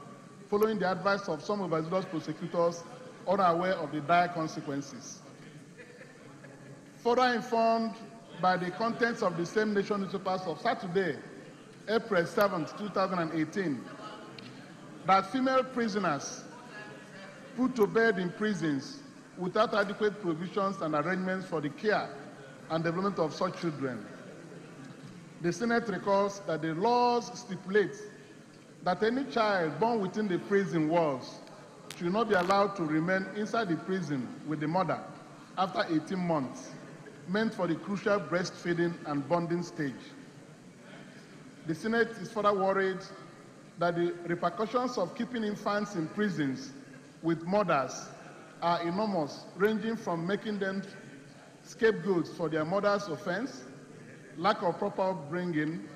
following the advice of some overzealous prosecutors unaware of the dire consequences. Further informed by the contents of the same Nation newspapers of Saturday, April 7, 2018, that female prisoners put to bed in prisons without adequate provisions and arrangements for the care and development of such children. The Senate recalls that the laws stipulate that any child born within the prison walls should not be allowed to remain inside the prison with the mother after 18 months, meant for the crucial breastfeeding and bonding stage. The Senate is further worried that the repercussions of keeping infants in prisons with mothers are enormous, ranging from making them scapegoats for their mother's offense, lack of proper upbringing,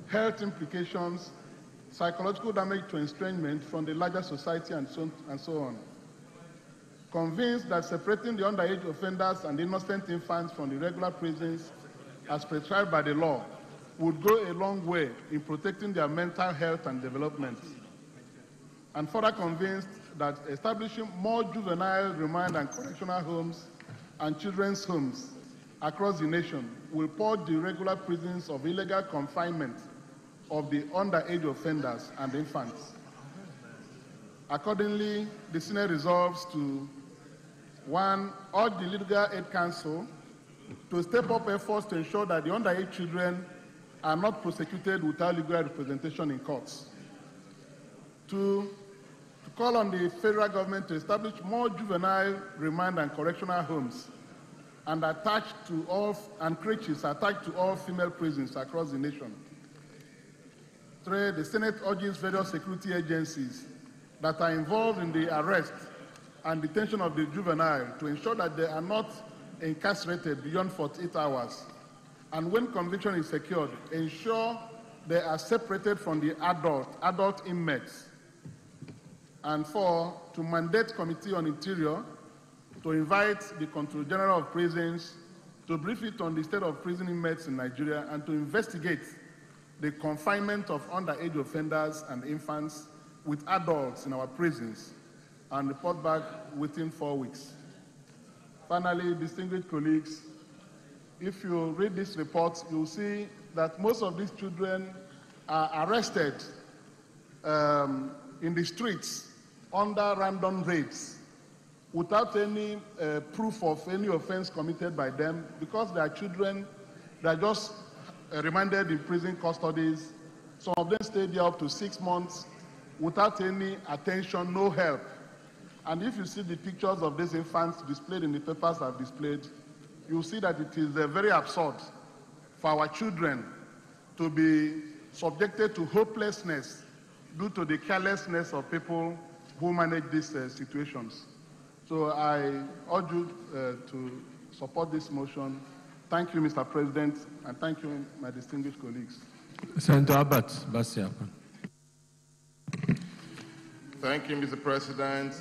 health implications, psychological damage to estrangement from the larger society, and so on. Convinced that separating the underage offenders and innocent infants from the regular prisons as prescribed by the law would go a long way in protecting their mental health and development. And further convinced that establishing more juvenile remand and correctional homes and children's homes across the nation will purge the regular prisons of illegal confinement of the underage offenders and infants. Accordingly, the Senate resolves to, 1, urge the Legal Aid Council to step up efforts to ensure that the underage children are not prosecuted without legal representation in courts. 2, to call on the federal government to establish more juvenile remand and correctional homes and creches attached to all female prisons across the nation. 3, the Senate urges various security agencies that are involved in the arrest and detention of the juvenile to ensure that they are not incarcerated beyond 48 hours. And when conviction is secured, ensure they are separated from the adult inmates. And 4, to mandate Committee on Interior to invite the Controller General of Prisons to brief it on the state of prison inmates in Nigeria and to investigate the confinement of underage offenders and infants with adults in our prisons and report back within 4 weeks. Finally, distinguished colleagues, if you read this report, you'll see that most of these children are arrested in the streets under random raids without any proof of any offense committed by them, because they are children, they are just remanded in prison custodies. Some of them stay there up to 6 months without any attention, no help. And if you see the pictures of these infants displayed in the papers I've displayed, you'll see that it is very absurd for our children to be subjected to hopelessness due to the carelessness of people who manage these situations. So I urge you to support this motion. Thank you, Mr. President, and thank you, my distinguished colleagues. Senator Abbott Basia. Thank you, Mr. President,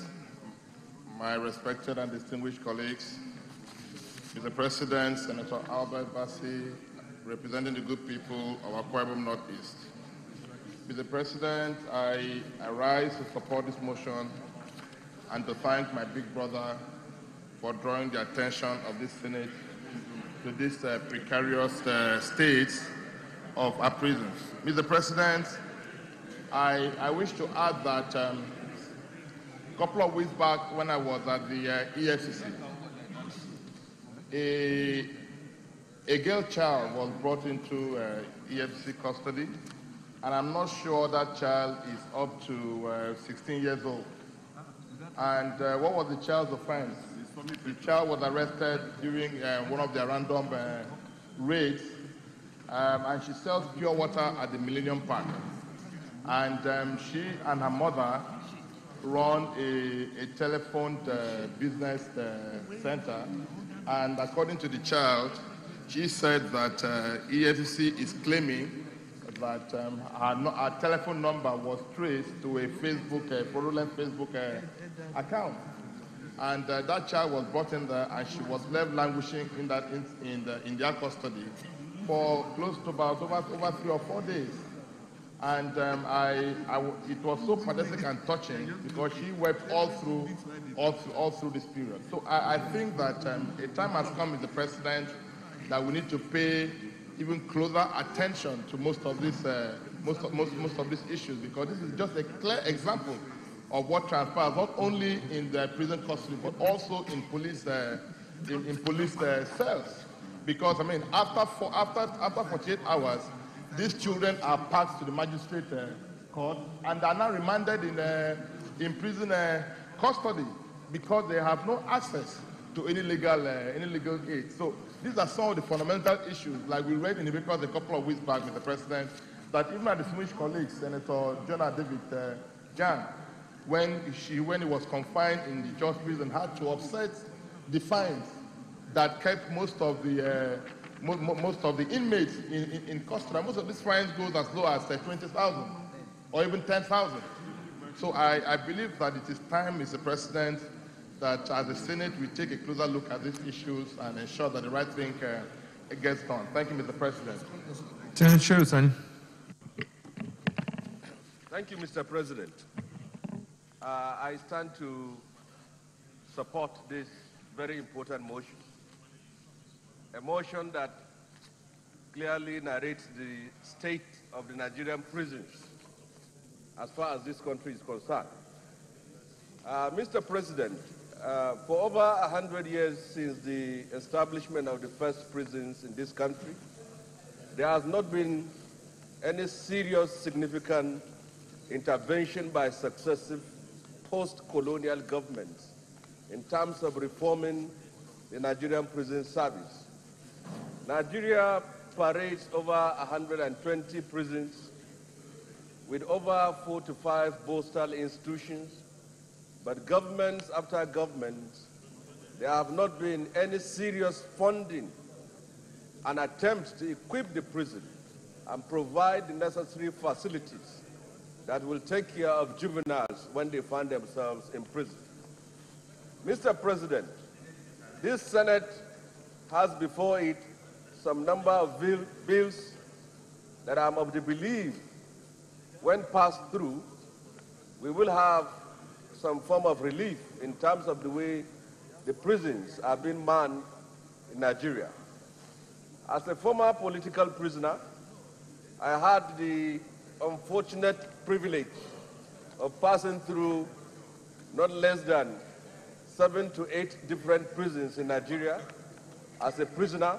my respected and distinguished colleagues. Mr. President, Senator Albert Bassi, representing the good people of Akwa Ibom Northeast. Mr. President, I rise to support this motion and to thank my big brother for drawing the attention of this Senate to this precarious state of our prisons. Mr. President, I wish to add that a couple of weeks back when I was at the EFCC, a girl child was brought into EFCC custody, and I'm not sure that child is up to 16 years old. And what was the child's offense? The child was arrested during one of their random raids, and she sells pure water at the Millennium Park. And she and her mother run a telephone business center. And according to the child, she said that EFCC is claiming that her telephone number was traced to a fraudulent Facebook account. And that child was brought in there, and she was left languishing in their custody for close to about over 3 or 4 days. And it was so pathetic and touching because she wept all through this period. So I think that a time has come, Mr. President, that we need to pay even closer attention to most of these issues, because this is just a clear example of what transpires not only in the prison custody but also in police cells. Because I mean, after 48 hours, these children are passed to the magistrate court and are now remanded in prison custody because they have no access to any legal aid. So these are some of the fundamental issues, like we read in the papers a couple of weeks back, Mr. President, that even our distinguished colleague, Senator Jonah David Jan, when he was confined in the Jos prison, had to offset the fines that kept most of the inmates in custody. Most of these fines goes as low as 20,000 or even 10,000. So I believe that it is time, Mr. President, that as the Senate we take a closer look at these issues and ensure that the right thing gets done. Thank you, Mr. President. Senator Sherson. Thank you, Mr. President. I stand to support this very important motion, a motion that clearly narrates the state of the Nigerian prisons as far as this country is concerned. Mr. President, for over 100 years since the establishment of the first prisons in this country, there has not been any serious, significant intervention by successive post-colonial governments in terms of reforming the Nigerian prison service. Nigeria parades over 120 prisons with over 4 to 5 postal institutions, but governments after governments, there have not been any serious funding and attempts to equip the prison and provide the necessary facilities that will take care of juveniles when they find themselves in prison. Mr. President, this Senate has before it some number of bills that I'm of the belief, when passed through, we will have some form of relief in terms of the way the prisons are being manned in Nigeria. As a former political prisoner, I had the unfortunate privilege of passing through not less than 7 to 8 different prisons in Nigeria as a prisoner,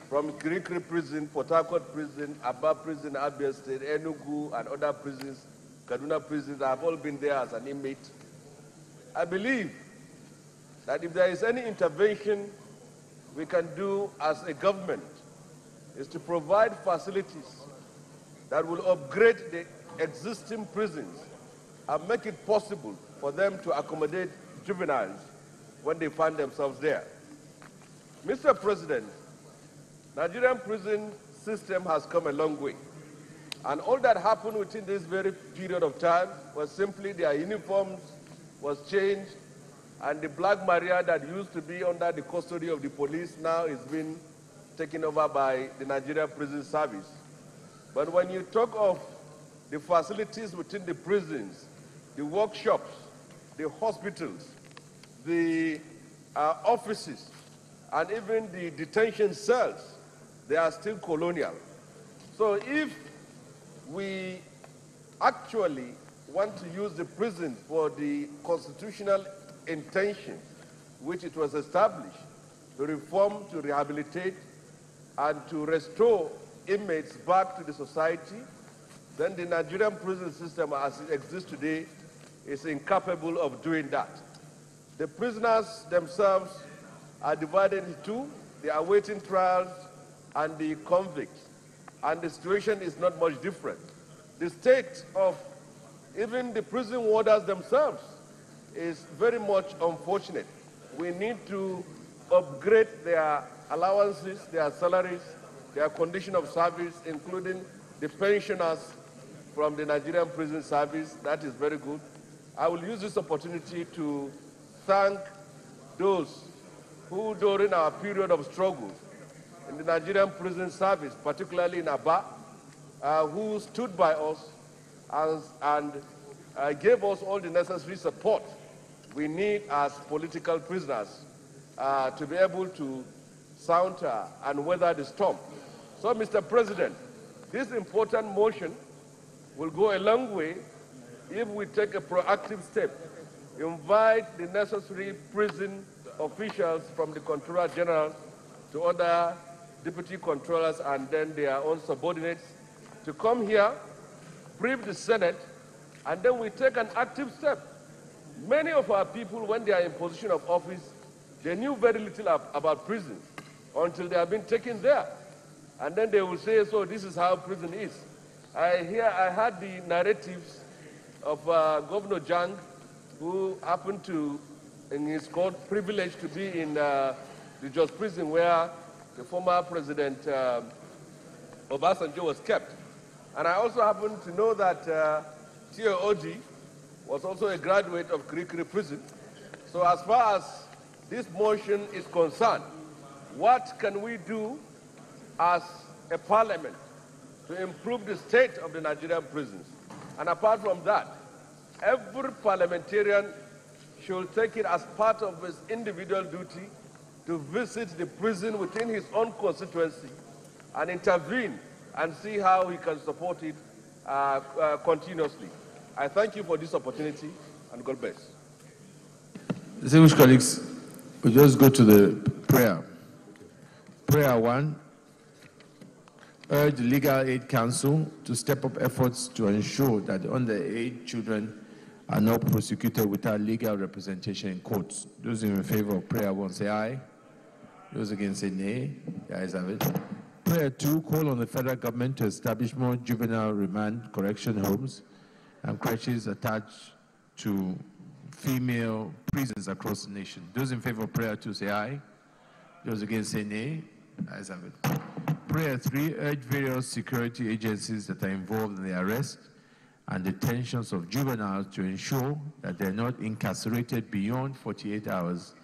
from Kirikiri prison, Port Harcourt prison, Aba prison, Abia State, Enugu, and other prisons, Kaduna prisons. I've all been there as an inmate. I believe that if there is any intervention we can do as a government, is to provide facilities that will upgrade the existing prisons and make it possible for them to accommodate juveniles when they find themselves there. Mr. President, Nigerian prison system has come a long way. And all that happened within this very period of time was simply their uniforms was changed, and the Black Maria that used to be under the custody of the police now is being taken over by the Nigerian Prison Service. But when you talk of the facilities within the prisons, the workshops, the hospitals, the offices, and even the detention cells, they are still colonial. So if we actually want to use the prison for the constitutional intention which it was established, to reform, to rehabilitate, and to restore inmates back to the society, then the Nigerian prison system as it exists today is incapable of doing that. The prisoners themselves are divided into two, the awaiting trials and the convicts, and the situation is not much different. The state of even the prison warders themselves is very much unfortunate. We need to upgrade their allowances, their salaries, their condition of service, including the pensioners from the Nigerian prison service. That is very good. I will use this opportunity to thank those who, during our period of struggle in the Nigerian prison service, particularly in Aba, who stood by us and gave us all the necessary support we need as political prisoners to be able to counter and weather the storm. So, Mr. President, this important motion will go a long way if we take a proactive step, invite the necessary prison officials from the Controller General to other deputy controllers and then their own subordinates to come here, brief the Senate, and then we take an active step. Many of our people, when they are in position of office, they knew very little about prison until they have been taken there. And then they will say, so this is how prison is. I heard the narratives of Governor Jang, who happened to, in his court, privileged to be in the Jos prison where the former President Obasanjo was kept. And I also happen to know that Tio Oji was also a graduate of Kirikiri Prison. So as far as this motion is concerned, what can we do as a parliament to improve the state of the Nigerian prisons? And apart from that, every parliamentarian should take it as part of his individual duty to visit the prison within his own constituency and intervene and see how he can support it continuously. I thank you for this opportunity, and God bless. Distinguished colleagues, we just go to the prayer. Prayer 1, urge the Legal Aid Council to step up efforts to ensure that underage children are not prosecuted without legal representation in courts. Those in favor of prayer 1 say aye. Those against say nay. The ayes have it. Prayer 2, call on the federal government to establish more juvenile remand correction homes and crèches attached to female prisons across the nation. Those in favor of prayer 2 say aye. Those against say nay. The ayes have it. Prayer 3, urge various security agencies that are involved in the arrest and detentions of juveniles to ensure that they're not incarcerated beyond 48 hours,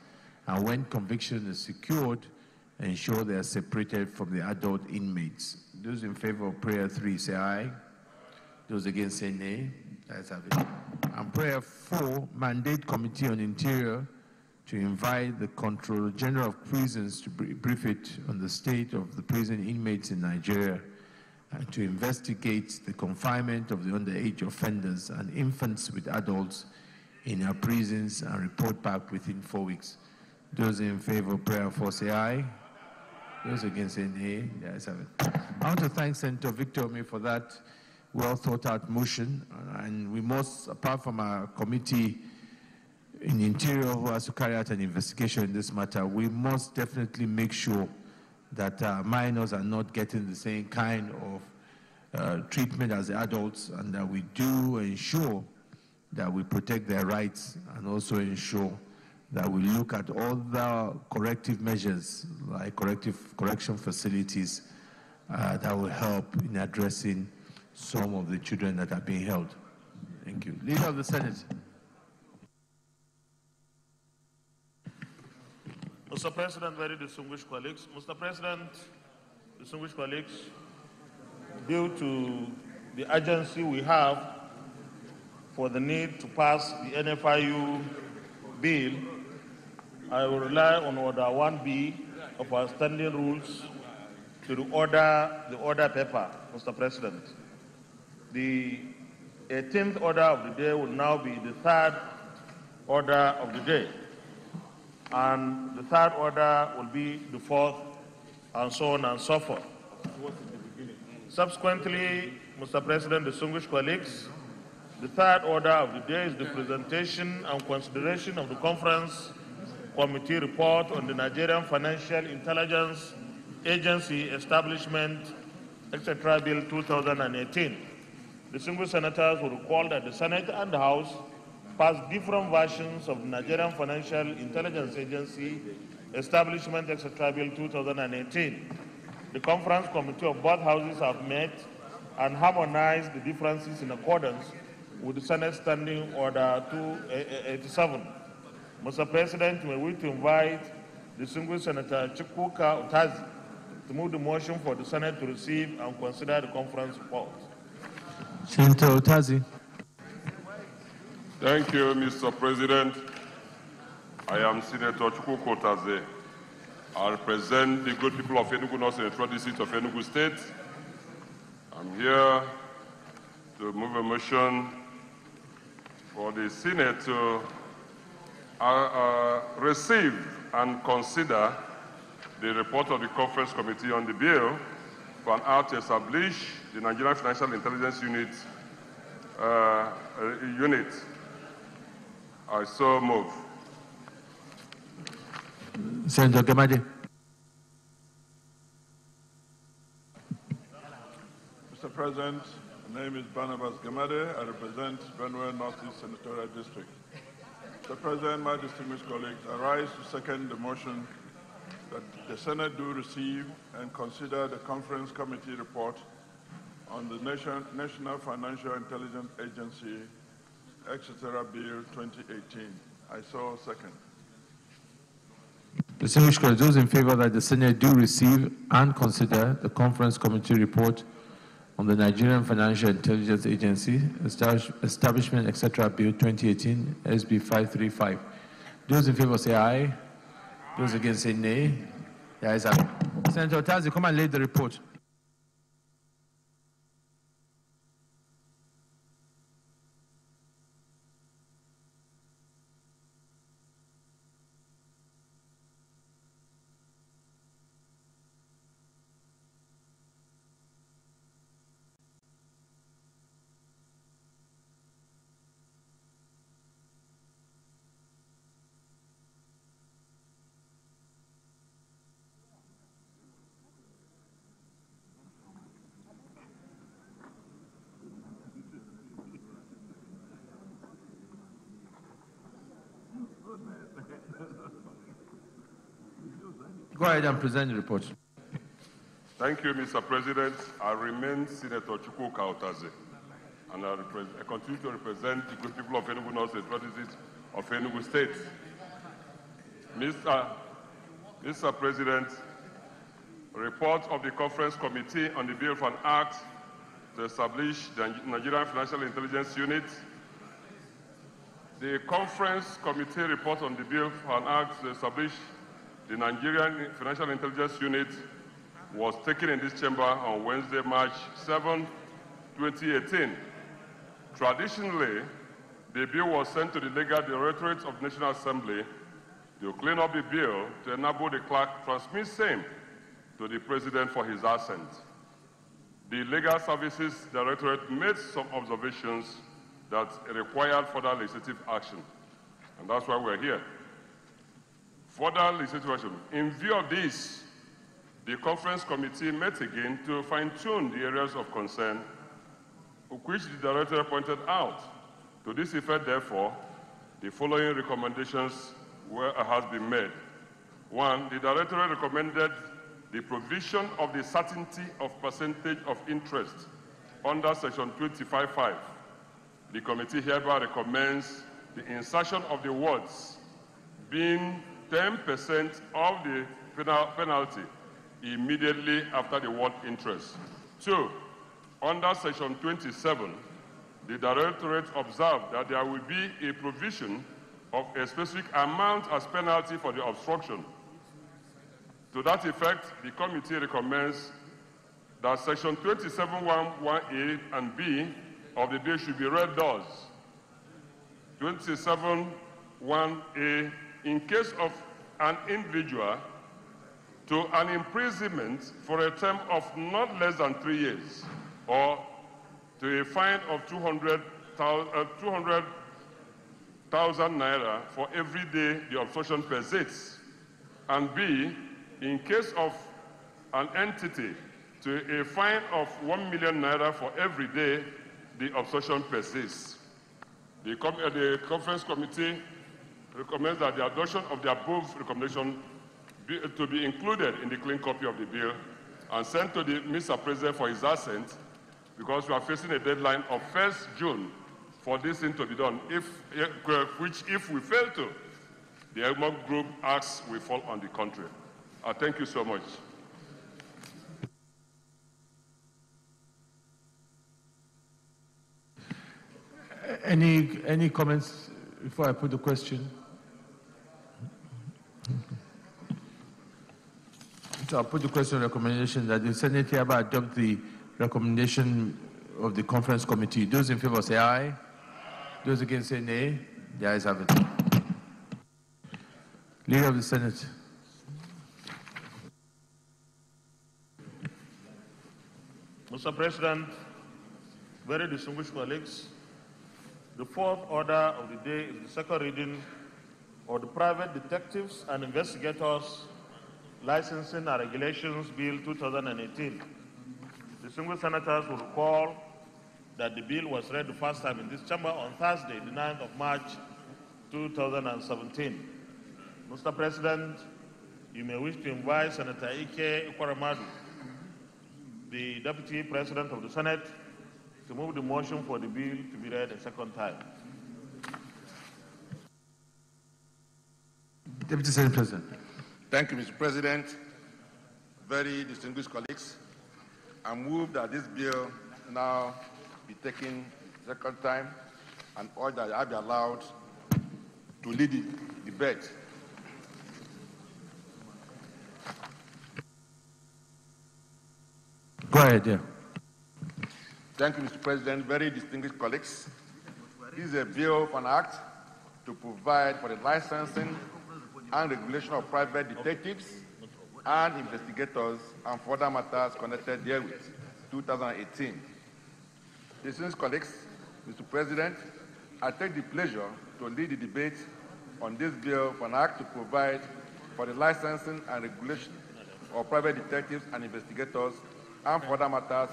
and when conviction is secured, ensure they are separated from the adult inmates. Those in favor of prayer 3 say aye. Those against say nay. Let's have it. And prayer 4, mandate Committee on Interior to invite the Controller General of Prisons to brief it on the state of the prison inmates in Nigeria and to investigate the confinement of the underage offenders and infants with adults in our prisons and report back within 4 weeks. Those in favor of prayer 4 say aye. Those against say nay. The ayes have it. I want to thank Senator Victor Omi for that well thought out motion, and we must, apart from our committee in Interior who has to carry out an investigation in this matter, we must definitely make sure that minors are not getting the same kind of treatment as adults, and that we do ensure that we protect their rights and also ensure that we look at all the corrective measures like correction facilities that will help in addressing some of the children that are being held. Thank you. Leader of the Senate. Mr. President, very distinguished colleagues. Mr. President, distinguished colleagues, due to the urgency we have for the need to pass the NFIU bill, I will rely on Order 1B of our standing rules to order the order paper, Mr. President. The 18th order of the day will now be the third order of the day. And the third order will be the fourth, and so on and so forth. Subsequently, Mr. President, distinguished colleagues, the third order of the day is the presentation and consideration of the Conference Committee report on the Nigerian Financial Intelligence Agency Establishment, etc. Bill 2018. Distinguished senators will recall that the Senate and the House passed different versions of the Nigerian Financial Intelligence Agency Establishment, etc. Bill 2018. The Conference Committee of both houses have met and harmonized the differences in accordance with the Senate Standing Order 287. Mr. President, may we invite distinguished Senator Chukwuka Utazi to move the motion for the Senate to receive and consider the conference report. Senator Utazi. Thank you, Mr. President. I am Senator Chukwuka Utazi. I represent the good people of Enugu North Central District of Enugu State. I'm here to move a motion for the Senate to receive and consider the report of the Conference Committee on the bill for an act to establish the Nigerian Financial Intelligence Unit. I so move. Senator Gamade. Mr. President, my name is Barnabas Gamade. I represent Benue Northeast Senatorial District. Mr. President, my distinguished colleagues, I rise to second the motion that the Senate do receive and consider the Conference Committee report on the National Financial Intelligence Agency, etc. Bill 2018. I so second. Distinguished colleagues, those in favor that the Senate do receive and consider the Conference Committee report on the Nigerian Financial Intelligence Agency, Establishment, etc. Bill 2018, SB 535. Those in favor say aye. Those against say nay. The ayes have it. Senator Otazi, come and lay the report. Go ahead and present the report. Thank you, Mr. President. I remain Senator Chukwuka Otazi, and I continue to represent the good people of Enugu North State, of Enugu State. Mr. President, report of the Conference Committee on the Bill for an Act to establish the Nigerian Financial Intelligence Unit. The Conference Committee report on the Bill for an Act to establish the Nigerian Financial Intelligence Unit was taken in this chamber on Wednesday, March 7, 2018. Traditionally, the bill was sent to the Legal Directorate of the National Assembly to clean up the bill to enable the clerk to transmit same to the President for his assent. The Legal Services Directorate made some observations that required further legislative action, and that's why we're here. Further legislative action. In view of this, the Conference Committee met again to fine-tune the areas of concern which the Director pointed out. To this effect, therefore, the following recommendations have been made. One, the Director recommended the provision of the certainty of percentage of interest under Section 25(5). The committee hereby recommends the insertion of the words being 10% of the penalty immediately after the word interest. Two, under Section 27, the Directorate observed that there will be a provision of a specific amount as penalty for the obstruction. To that effect, the committee recommends that Section 27(1)(a) and B of the bill should be read thus. 27(1)(a), in case of an individual to an imprisonment for a term of not less than 3 years, or to a fine of 200,000 naira for every day the obstruction persists, and B, in case of an entity, to a fine of 1 million naira for every day the obstruction persists. The Conference Committee recommends that the adoption of the above recommendation to be included in the clean copy of the bill and sent to the Mr. President for his assent, because we are facing a deadline of 1st June for this thing to be done, which if we fail to, the Elmo Group acts will fall on the country. Thank you so much. Any comments before I put the question? So I'll put the question recommendation that the Senate hereby adopt the recommendation of the Conference Committee. Those in favor say aye. Those against say nay. The ayes have it. Leader of the Senate. Mr. President, very distinguished colleagues, the fourth order of the day is the second reading of the Private Detectives and Investigators Licensing and Regulations Bill 2018. Distinguished senators will recall that the bill was read the first time in this chamber on Thursday, the 9th of March, 2017. Mr. President, you may wish to invite Senator Ike Ikwaramadu the Deputy President of the Senate to move the motion for the bill to be read a second time. Deputy Senate President. Thank you, Mr. President. Very distinguished colleagues, I move that this bill now be taken second time and urge that I be allowed to lead the debate. Go ahead, yeah. Thank you, Mr. President. Very distinguished colleagues. This is a bill for an act to provide for the licensing and regulation of private detectives and investigators and further matters connected therewith, 2018. Distinguished colleagues, Mr. President, I take the pleasure to lead the debate on this bill for an act to provide for the licensing and regulation of private detectives and investigators and further matters,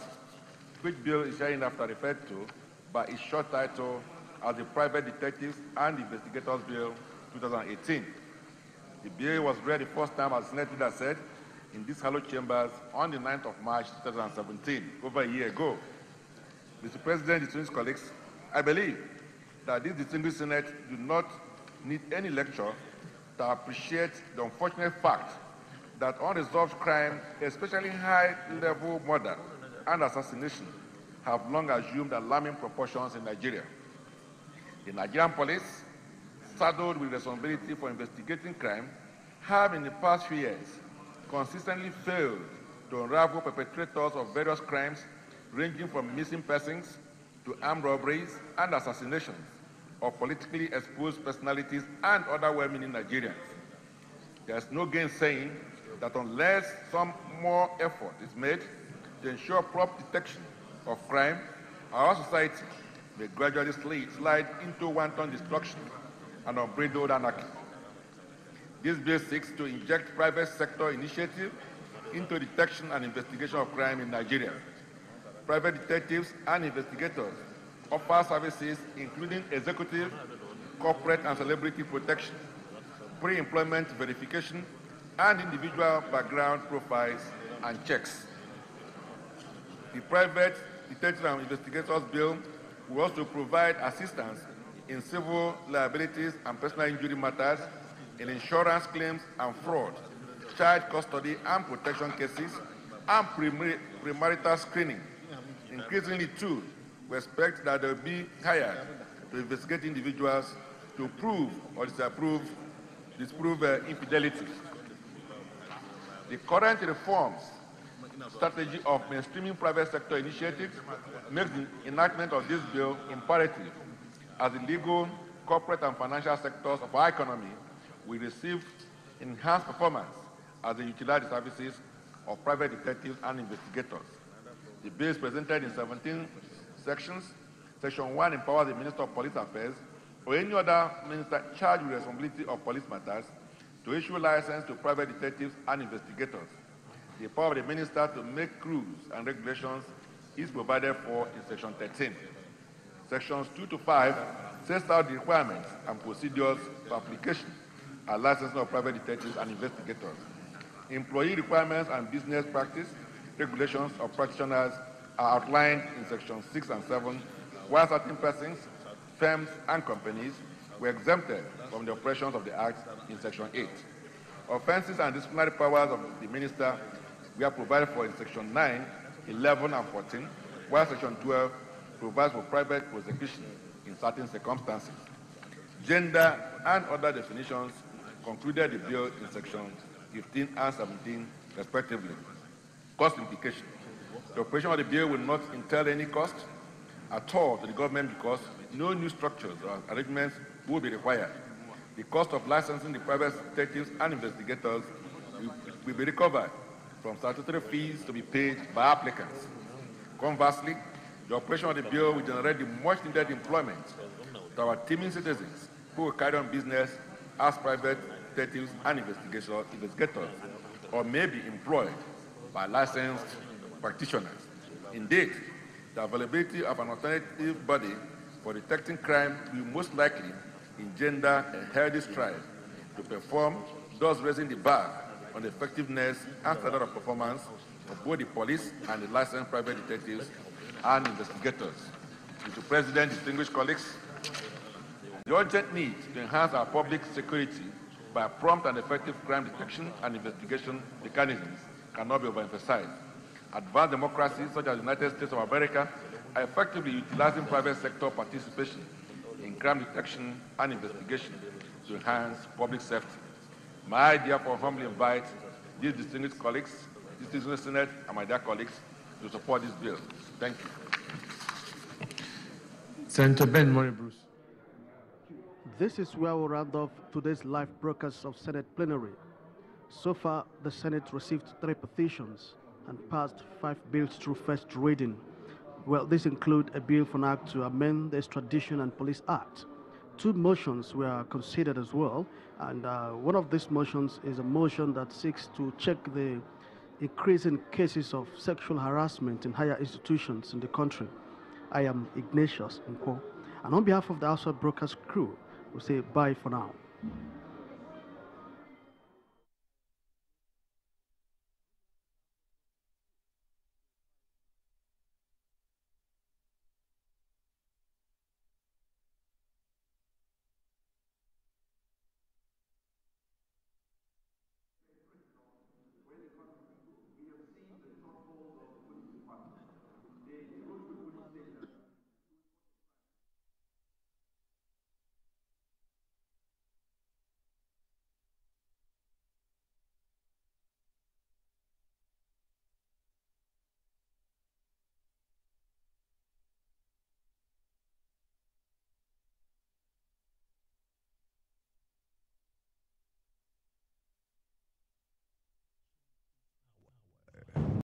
which bill is hereinafter referred to by its short title as the Private Detectives and Investigators Bill 2018. The bill was read the first time, as Senate Leader said, in these hallowed chambers on the 9th of March 2017, over a year ago. Mr. President, distinguished colleagues, I believe that this distinguished Senate do not need any lecture to appreciate the unfortunate fact that unresolved crime, especially high-level murder and assassination, have long assumed alarming proportions in Nigeria. The Nigerian police, saddled with responsibility for investigating crime, have in the past few years consistently failed to unravel perpetrators of various crimes ranging from missing persons to armed robberies and assassinations of politically exposed personalities and other well-meaning Nigerians. There is no gainsaying that unless some more effort is made to ensure prompt detection of crime, our society may gradually slide into wanton destruction and unbridled anarchy. This bill seeks to inject private sector initiative into detection and investigation of crime in Nigeria. Private detectives and investigators offer services including executive, corporate, and celebrity protection, pre-employment verification, and individual background profiles and checks. The Private Detectives and Investigators Bill will also provide assistance in civil liabilities and personal injury matters, in insurance claims and fraud, child custody and protection cases, and premarital screening. Increasingly, too, we expect that they will be hired to investigate individuals to prove or disprove infidelity. The current reforms strategy of mainstreaming private sector initiatives makes the enactment of this bill imperative, as the legal, corporate, and financial sectors of our economy will receive enhanced performance as they utilize the services of private detectives and investigators. The bill is presented in 17 sections. Section 1 empowers the Minister of Police Affairs or any other minister charged with responsibility of police matters to issue license to private detectives and investigators. The power of the minister to make rules and regulations is provided for in Section 13. Sections 2 to 5 sets out the requirements and procedures for application and licensing of private detectives and investigators. Employee requirements and business practice regulations of practitioners are outlined in Sections 6 and 7, while certain persons, firms, and companies were exempted from the operations of the Act in Section 8. Offenses and disciplinary powers of the minister were provided for in Section 9, 11, and 14, while Section 12 provides for private prosecution in certain circumstances. Gender and other definitions concluded the bill in Section 15 and 17, respectively. Cost implication. The operation of the bill will not entail any cost at all to the government because no new structures or arrangements will be required. The cost of licensing the private detectives and investigators will be recovered from statutory fees to be paid by applicants. Conversely, the operation of the bill will generate the much needed employment to our teeming citizens who will carry on business as private detectives and investigators, or may be employed by licensed practitioners. Indeed, the availability of an alternative body for detecting crime will most likely engender a healthy strive to perform, thus raising the bar on the effectiveness and standard of performance of both the police and the licensed private detectives and investigators. Mr. President, distinguished colleagues, the urgent need to enhance our public security by prompt and effective crime detection and investigation mechanisms cannot be overemphasized. Advanced democracies such as the United States of America are effectively utilizing private sector participation in crime detection and investigation to enhance public safety. I therefore humbly invite these distinguished colleagues, this distinguished Senate, and my dear colleagues to support this bill. Thank you. Senator Ben Murray-Bruce. This is where we'll round off today's live broadcast of Senate plenary. So far, the Senate received 3 petitions and passed 5 bills through first reading. Well, this includes a bill for an act to amend the Extradition and Police Act. 2 motions were considered as well, and one of these motions is a motion that seeks to check the increase in cases of sexual harassment in higher institutions in the country. I am Ignatius Nkwo, and on behalf of the outside broadcast crew, we say bye for now.